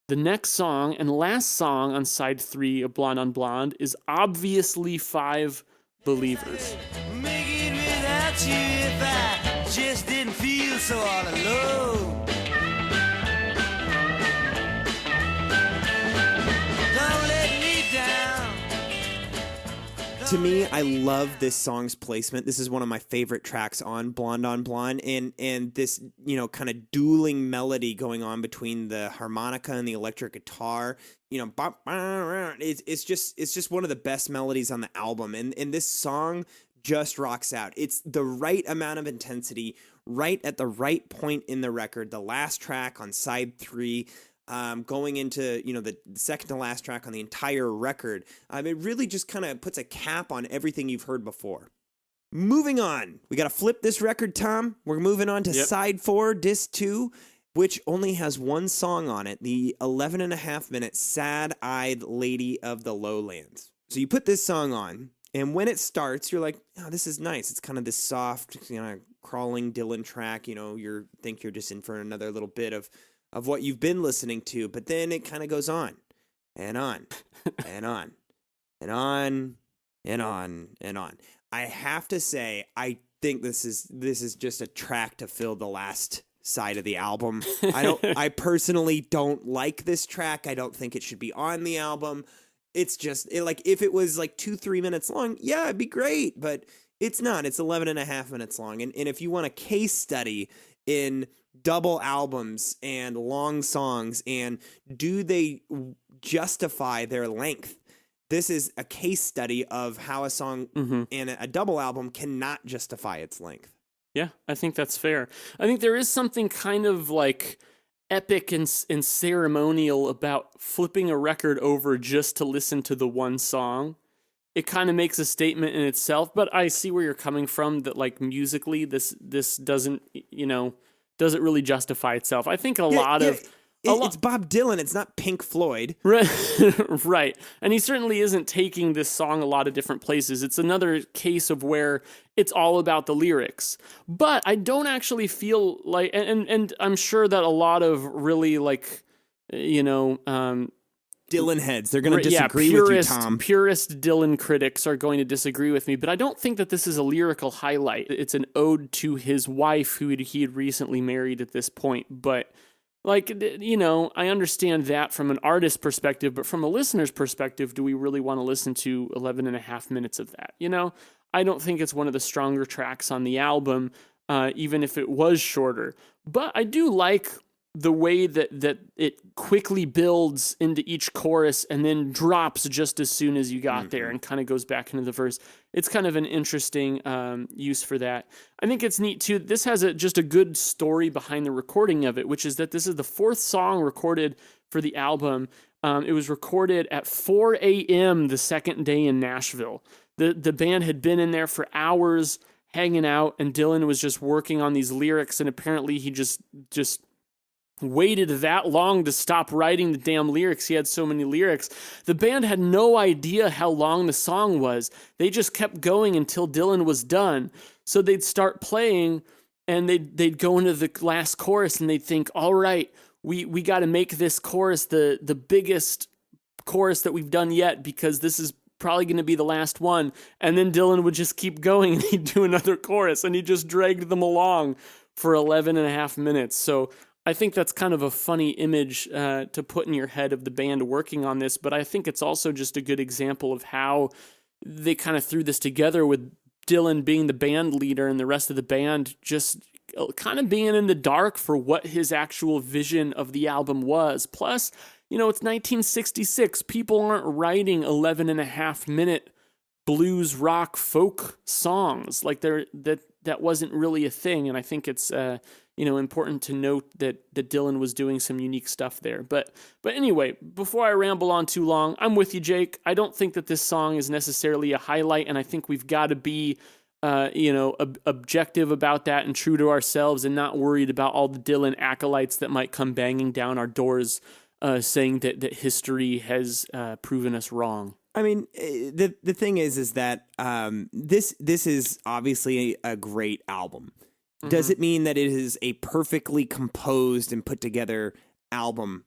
The next song and last song on side 3 of Blonde on Blonde is obviously 5 Believers. Make it without you if I just didn't feel so all alone. Don't let me down, To me, I love this song's placement. This is one of my favorite tracks on Blonde, and this, you know, kind of dueling melody going on between the harmonica and the electric guitar. You know, it's just one of the best melodies on the album, and this song just rocks out. It's the right amount of intensity, right at the right point in the record. The last track on side 3. Going into, you know, the second to last track on the entire record, it really just kind of puts a cap on everything you've heard before. Moving on, we got to flip this record, Tom. We're moving on to side 4, disc 2, which only has one song on it, the 11.5-minute Sad-Eyed Lady of the Lowlands. So you put this song on, and when it starts, you're like, oh, this is nice. It's kind of this soft, you know, crawling Dylan track. You know, you're just in for another little bit of what you've been listening to, but then it kind of goes on and on and on and on and on and on. I have to say, I think this is just a track to fill the last side of the album. I personally don't like this track. I don't think it should be on the album. It's just like, if it was like 2-3 minutes long, yeah, it'd be great, but it's not. It's 11.5 minutes long. And if you want a case study in double albums and long songs, and do they justify their length, this is a case study of how a song and a double album cannot justify its length. Yeah, I think that's fair. I think there is something kind of like epic and ceremonial about flipping a record over just to listen to the one song. It kind of makes a statement in itself, but I see where you're coming from, that like musically this doesn't, you know, doesn't really justify itself. I think it's Bob Dylan. It's not Pink Floyd. Right. Right. And he certainly isn't taking this song a lot of different places. It's another case of where it's all about the lyrics. But I don't actually feel like, and I'm sure that a lot of really like, you know, Dylan heads, they're going to disagree with you, Tom. Purist Dylan critics are going to disagree with me, but I don't think that this is a lyrical highlight. It's an ode to his wife, who he had recently married at this point. But, like, you know, I understand that from an artist perspective, but from a listener's perspective, do we really want to listen to 11.5 minutes of that? You know, I don't think it's one of the stronger tracks on the album, even if it was shorter. But I do like the way that it quickly builds into each chorus and then drops just as soon as you got there and kind of goes back into the verse. It's kind of an interesting use for that. I think it's neat too. This has just a good story behind the recording of it, which is that this is the 4th song recorded for the album. It was recorded at 4 a.m. the second day in Nashville. The band had been in there for hours hanging out, and Dylan was just working on these lyrics, and apparently he just waited that long to stop writing the damn lyrics. He had so many lyrics. The band had no idea how long the song was. They just kept going until Dylan was done. So they'd start playing, and they'd go into the last chorus, and they'd think, all right, we got to make this chorus the biggest chorus that we've done yet, because this is probably going to be the last one. And then Dylan would just keep going, and he'd do another chorus, and he just dragged them along for 11.5 minutes. So I think that's kind of a funny image to put in your head of the band working on this, but I think it's also just a good example of how they kind of threw this together, with Dylan being the band leader and the rest of the band just kind of being in the dark for what his actual vision of the album was. Plus, you know, it's 1966. People aren't writing 11.5-minute blues, rock, folk songs. Like that wasn't really a thing, and I think it's important to note that Dylan was doing some unique stuff there. But anyway, before I ramble on too long, I'm with you, Jake. I don't think that this song is necessarily a highlight, and I think we've got to be objective about that and true to ourselves, and not worried about all the Dylan acolytes that might come banging down our doors saying that history has proven us wrong. I mean, the thing is that this is obviously a great album. Does it mean that it is a perfectly composed and put together album?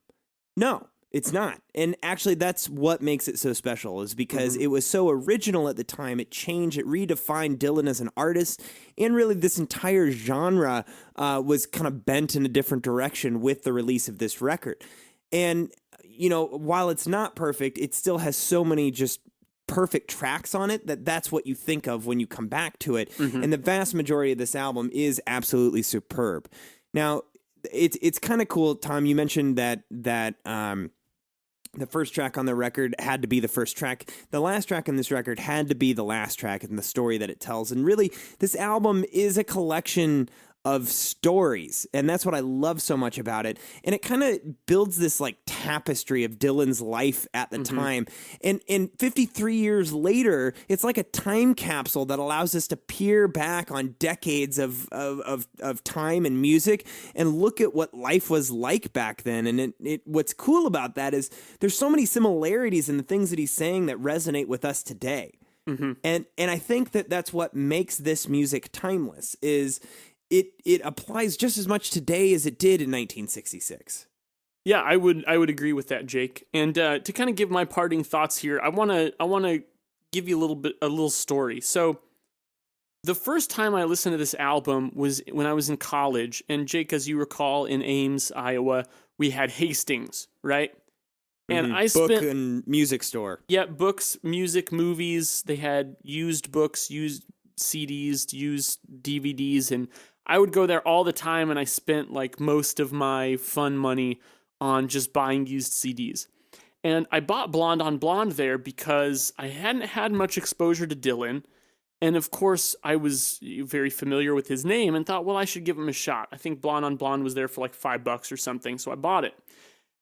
No, it's not. And actually, that's what makes it so special, is because it was so original at the time. It changed, it redefined Dylan as an artist, and really this entire genre was kind of bent in a different direction with the release of this record. And, you know, while it's not perfect, it still has so many just perfect tracks on it, that's what you think of when you come back to it. And the vast majority of this album is absolutely superb. Now, it's kind of cool, Tom. You mentioned that the first track on the record had to be the first track. The last track on this record had to be the last track in the story that it tells. And really, this album is a collection of stories, and that's what I love so much about it. And it kind of builds this like tapestry of Dylan's life at the time. And 53 years later, it's like a time capsule that allows us to peer back on decades of time and music and look at what life was like back then. And what's cool about that is there's so many similarities in the things that he's saying that resonate with us today. And I think that's what makes this music timeless. Is it applies just as much today as it did in 1966. Yeah, I would agree with that, Jake. And to kind of give my parting thoughts here, I want to give you a little story. So the first time I listened to this album was when I was in college. And Jake, as you recall, in Ames, Iowa, we had Hastings, right? And I spent book and music store. Yeah, books, music, movies. They had used books, used CDs, used DVDs, and I would go there all the time, and I spent like most of my fun money on just buying used CDs. And I bought Blonde on Blonde there because I hadn't had much exposure to Dylan, and of course I was very familiar with his name and thought, well, I should give him a shot. I think Blonde on Blonde was there for like $5 or something, so I bought it.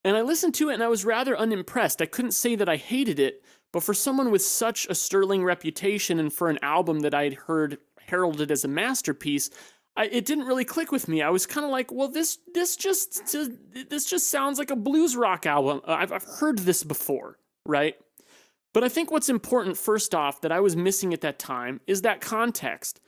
And I listened to it, and I was rather unimpressed. I couldn't say that I hated it, but for someone with such a sterling reputation and for an album that I'd heard heralded as a masterpiece, it didn't really click with me. I was kind of like, well, this just sounds like a blues rock album. I've heard this before, right? But I think what's important, first off, that I was missing at that time is that context.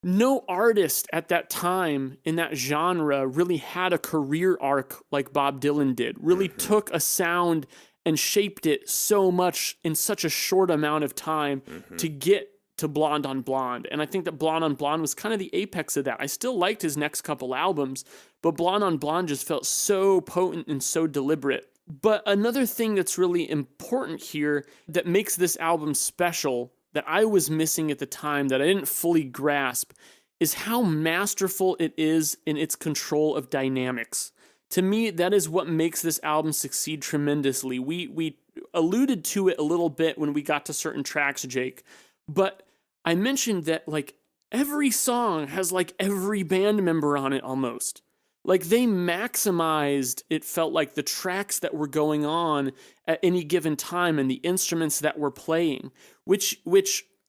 No artist at that time in that genre really had a career arc like Bob Dylan did, really took a sound and shaped it so much in such a short amount of time to get to Blonde on Blonde. And I think that Blonde on Blonde was kind of the apex of that. I still liked his next couple albums, but Blonde on Blonde just felt so potent and so deliberate. But another thing that's really important here that makes this album special that I was missing at the time that I didn't fully grasp is how masterful it is in its control of dynamics. To me, that is what makes this album succeed tremendously. We alluded to it a little bit when we got to certain tracks, Jake, but I mentioned that like every song has like every band member on it almost. Like they maximized, it felt like, the tracks that were going on at any given time and the instruments that were playing, which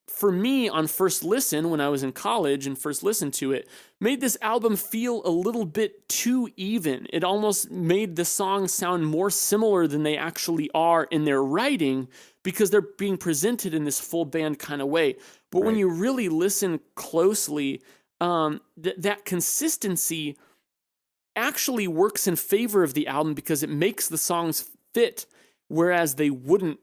for me on first listen when I was in college and first listened to it, made this album feel a little bit too even. It almost made the songs sound more similar than they actually are in their writing because they're being presented in this full band kind of way. But when you really listen closely, that consistency actually works in favor of the album because it makes the songs fit, whereas they wouldn't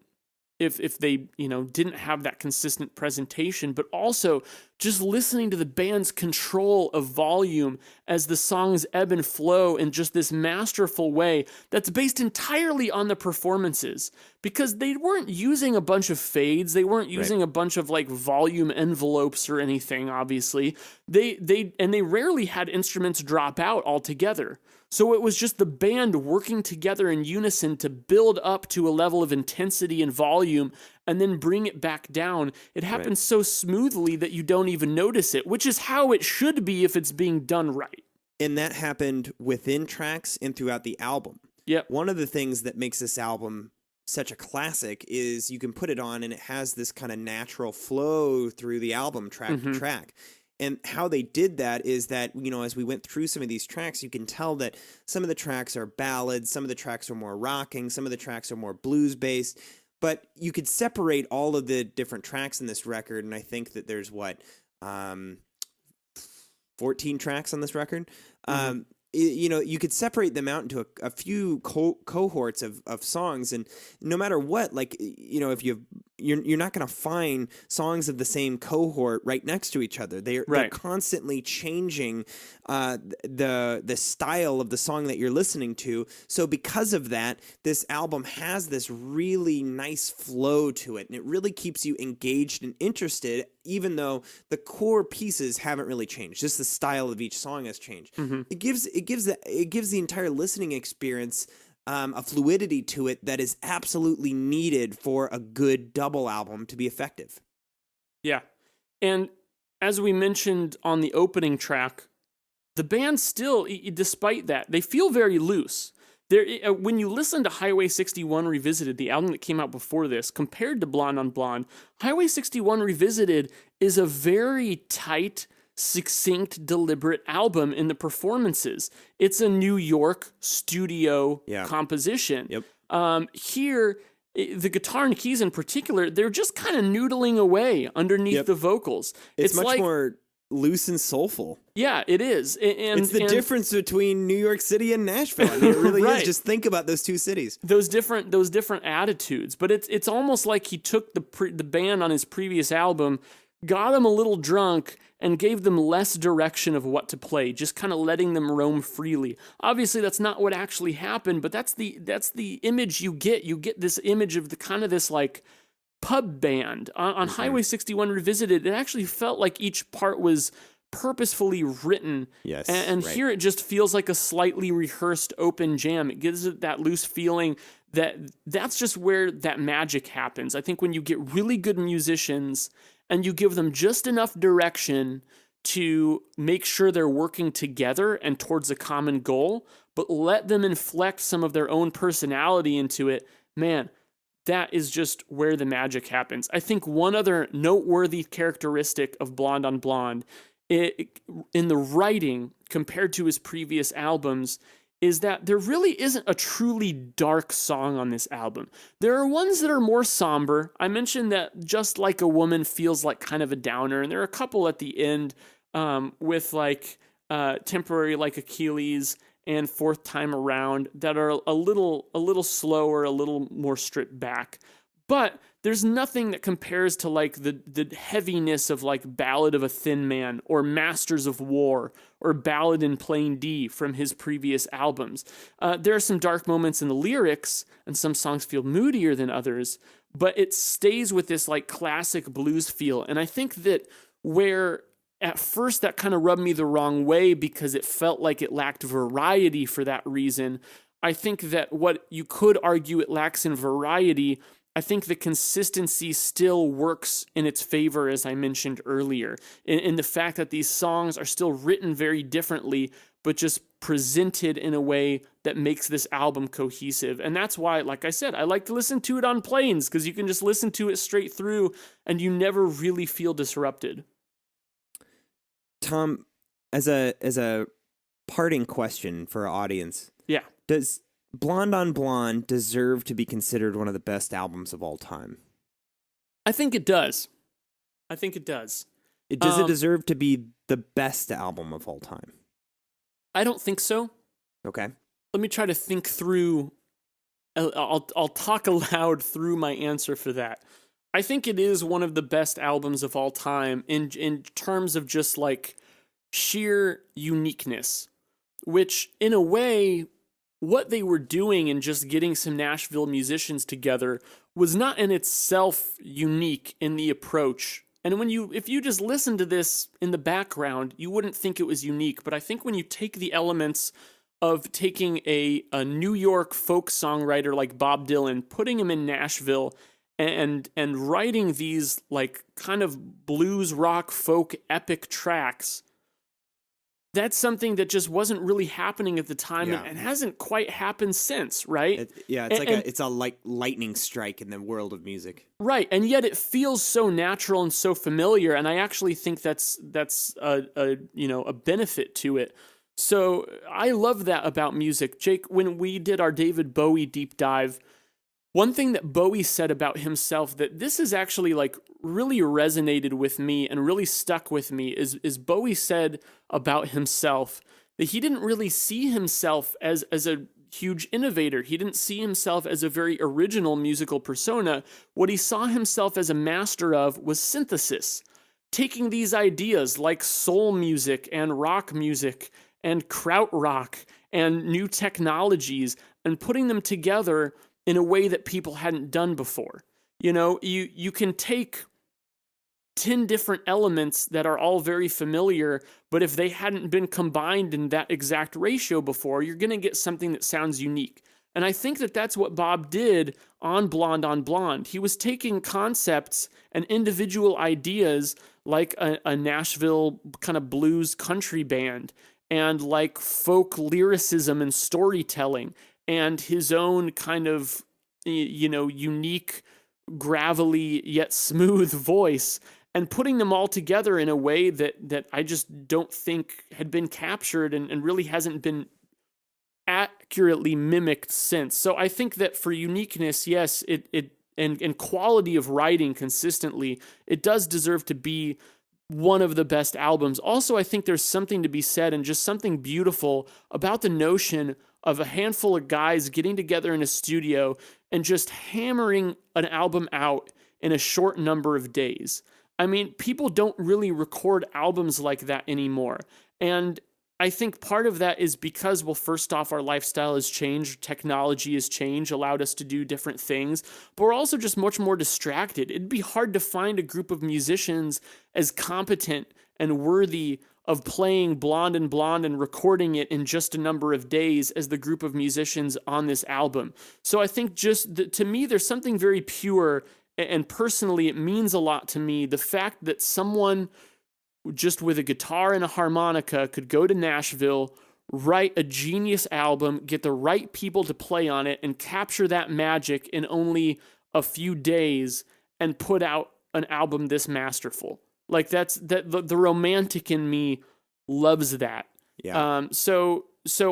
if they, didn't have that consistent presentation. But also just listening to the band's control of volume as the songs ebb and flow in just this masterful way that's based entirely on the performances, because they weren't using a bunch of fades, they weren't using a bunch of like volume envelopes or anything, obviously. They rarely had instruments drop out altogether. So it was just the band working together in unison to build up to a level of intensity and volume and then bring it back down. It happens so smoothly that you don't even notice it, which is how it should be if it's being done right. And that happened within tracks and throughout the album. Yep. One of the things that makes this album such a classic is you can put it on and it has this kind of natural flow through the album track to track. And how they did that is that, as we went through some of these tracks, you can tell that some of the tracks are ballads, some of the tracks are more rocking, some of the tracks are more blues-based. But you could separate all of the different tracks in this record, and I think that there's, 14 tracks on this record? You could separate them out into a few cohorts of songs, and no matter what, if you have you're not going to find songs of the same cohort right next to each other. They're constantly changing the style of the song that you're listening to. So because of that, this album has this really nice flow to it, and it really keeps you engaged and interested, even though the core pieces haven't really changed. Just the style of each song has changed. It gives the entire listening experience a fluidity to it that is absolutely needed for a good double album to be effective. Yeah. And as we mentioned on the opening track, the band still, despite that, they feel very loose. When you listen to Highway 61 Revisited, the album that came out before this, compared to Blonde on Blonde, Highway 61 Revisited is a very tight, succinct, deliberate album in the performances. It's a New York studio composition. Here, the guitar and keys in particular, they're just kind of noodling away underneath the vocals. It's much more loose and soulful. Yeah, it is. And it's the difference between New York City and Nashville. I mean, it really is. Just think about those two cities. Those different attitudes. But it's almost like he took the band on his previous album, got them a little drunk, and gave them less direction of what to play, just kind of letting them roam freely. Obviously, that's not what actually happened, but that's the image you get. You get this image of the kind of this like pub band. On Highway 61 Revisited, it actually felt like each part was purposefully written. Yes. And here it just feels like a slightly rehearsed open jam. It gives it that loose feeling that's just where that magic happens. I think when you get really good musicians and you give them just enough direction to make sure they're working together and towards a common goal, but let them inflect some of their own personality into it, man, that is just where the magic happens. I think one other noteworthy characteristic of Blonde on Blonde in the writing compared to his previous albums is that there really isn't a truly dark song on this album. There are ones that are more somber. I mentioned that Just Like a Woman feels like kind of a downer, and there are a couple at the end with like Temporary Like Achilles and Fourth Time Around that are a little slower, a little more stripped back. But there's nothing that compares to like the heaviness of like Ballad of a Thin Man or Masters of War or Ballad in Plain D from his previous albums. There are some dark moments in the lyrics and some songs feel moodier than others, but it stays with this like classic blues feel. And I think that where at first that kind of rubbed me the wrong way because it felt like it lacked variety for that reason, I think that what you could argue it lacks in variety, I think the consistency still works in its favor, as I mentioned earlier, in the fact that these songs are still written very differently, but just presented in a way that makes this album cohesive. And that's why, like I said, I like to listen to it on planes, because you can just listen to it straight through and you never really feel disrupted. Tom, as a parting question for our audience, does Blonde on Blonde deserve to be considered one of the best albums of all time? I think it does. Does it deserve to be the best album of all time? I don't think so. Okay. Let me try to think through. I'll talk aloud through my answer for that. I think it is one of the best albums of all time in terms of just like sheer uniqueness, which in a way, what they were doing in just getting some Nashville musicians together was not in itself unique in the approach. And if you just listen to this in the background, you wouldn't think it was unique. But I think when you take the elements of taking a New York folk songwriter like Bob Dylan, putting him in Nashville, and writing these like kind of blues rock folk epic tracks, that's something that just wasn't really happening at the time and hasn't quite happened since, right? It's a lightning strike in the world of music. Right, and yet it feels so natural and so familiar, and I actually think that's a benefit to it. So I love that about music. Jake, when we did our David Bowie deep dive, one thing that Bowie said about himself that this is actually like really resonated with me and really stuck with me is Bowie said about himself that he didn't really see himself as a huge innovator. He didn't see himself as a very original musical persona. What he saw himself as a master of was synthesis, taking these ideas like soul music and rock music and krautrock and new technologies and putting them together in a way that people hadn't done before. You know, you can take 10 different elements that are all very familiar, but if they hadn't been combined in that exact ratio before, you're going to get something that sounds unique. And I think that that's what Bob did on Blonde. He was taking concepts and individual ideas like a Nashville kind of blues country band and like folk lyricism and storytelling and his own kind of, you know, unique, gravelly yet smooth voice, and putting them all together in a way that I just don't think had been captured and really hasn't been accurately mimicked since. So I think that for uniqueness, yes, and quality of writing consistently, it does deserve to be one of the best albums. Also, I think there's something to be said and just something beautiful about the notion of a handful of guys getting together in a studio and just hammering an album out in a short number of days. I mean, people don't really record albums like that anymore. And I think part of that is because, well, first off, our lifestyle has changed, technology has changed, allowed us to do different things, but we're also just much more distracted. It'd be hard to find a group of musicians as competent and worthy of playing Blonde and recording it in just a number of days as the group of musicians on this album. So I think just, to me, there's something very pure, and personally, it means a lot to me, the fact that someone just with a guitar and a harmonica could go to Nashville, write a genius album, get the right people to play on it, and capture that magic in only a few days and put out an album this masterful. Like the romantic in me loves that. Yeah. So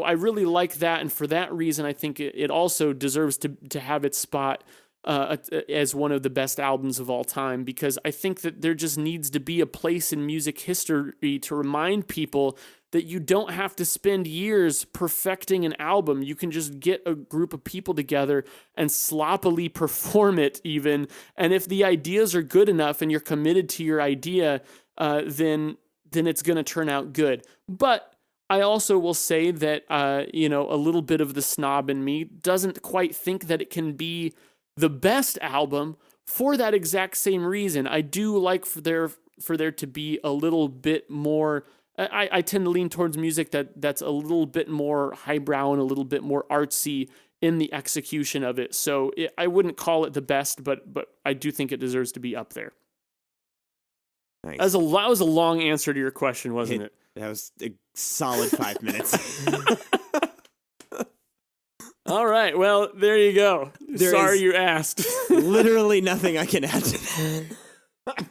I really like that, and for that reason, I think it also deserves to have its spot as one of the best albums of all time, because I think that there just needs to be a place in music history to remind people that you don't have to spend years perfecting an album. You can just get a group of people together and sloppily perform it even. And if the ideas are good enough and you're committed to your idea, then it's going to turn out good. But I also will say that, a little bit of the snob in me doesn't quite think that it can be the best album for that exact same reason. I do like for there to be a little bit more. I tend to lean towards music that's a little bit more highbrow and a little bit more artsy in the execution of it. So I wouldn't call it the best, but I do think it deserves to be up there. Nice. That was a long answer to your question, wasn't it? That was a solid 5 minutes. All right. Well, there you go. Sorry you asked. Literally nothing I can add to that.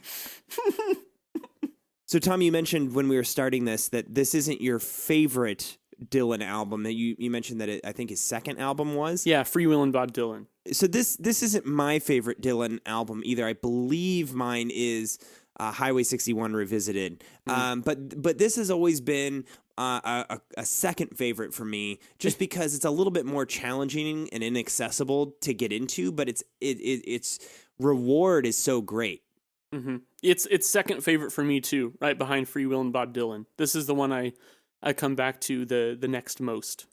So, Tom, you mentioned when we were starting that this isn't your favorite Dylan album. That you mentioned that I think his second album was. Yeah, Freewheelin Bob Dylan. So this isn't my favorite Dylan album either. I believe mine is Highway 61 Revisited. But this has always been a second favorite for me, just because it's a little bit more challenging and inaccessible to get into, but its reward is so great. Mm-hmm. It's second favorite for me too, right behind Freewheelin Bob Dylan. This is the one I come back to the next most.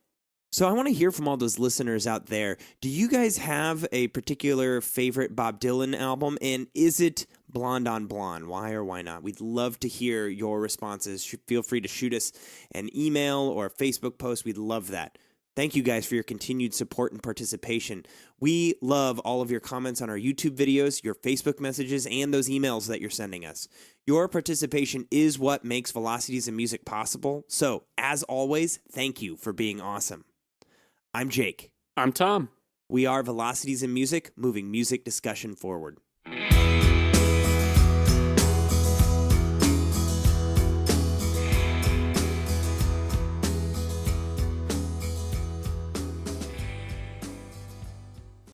So I want to hear from all those listeners out there. Do you guys have a particular favorite Bob Dylan album? And is it Blonde on Blonde? Why or why not? We'd love to hear your responses. Feel free to shoot us an email or a Facebook post. We'd love that. Thank you guys for your continued support and participation. We love all of your comments on our YouTube videos, your Facebook messages, and those emails that you're sending us. Your participation is what makes Velocities in Music possible. So, as always, thank you for being awesome. I'm Jake. I'm Tom. We are Velocities in Music, moving music discussion forward.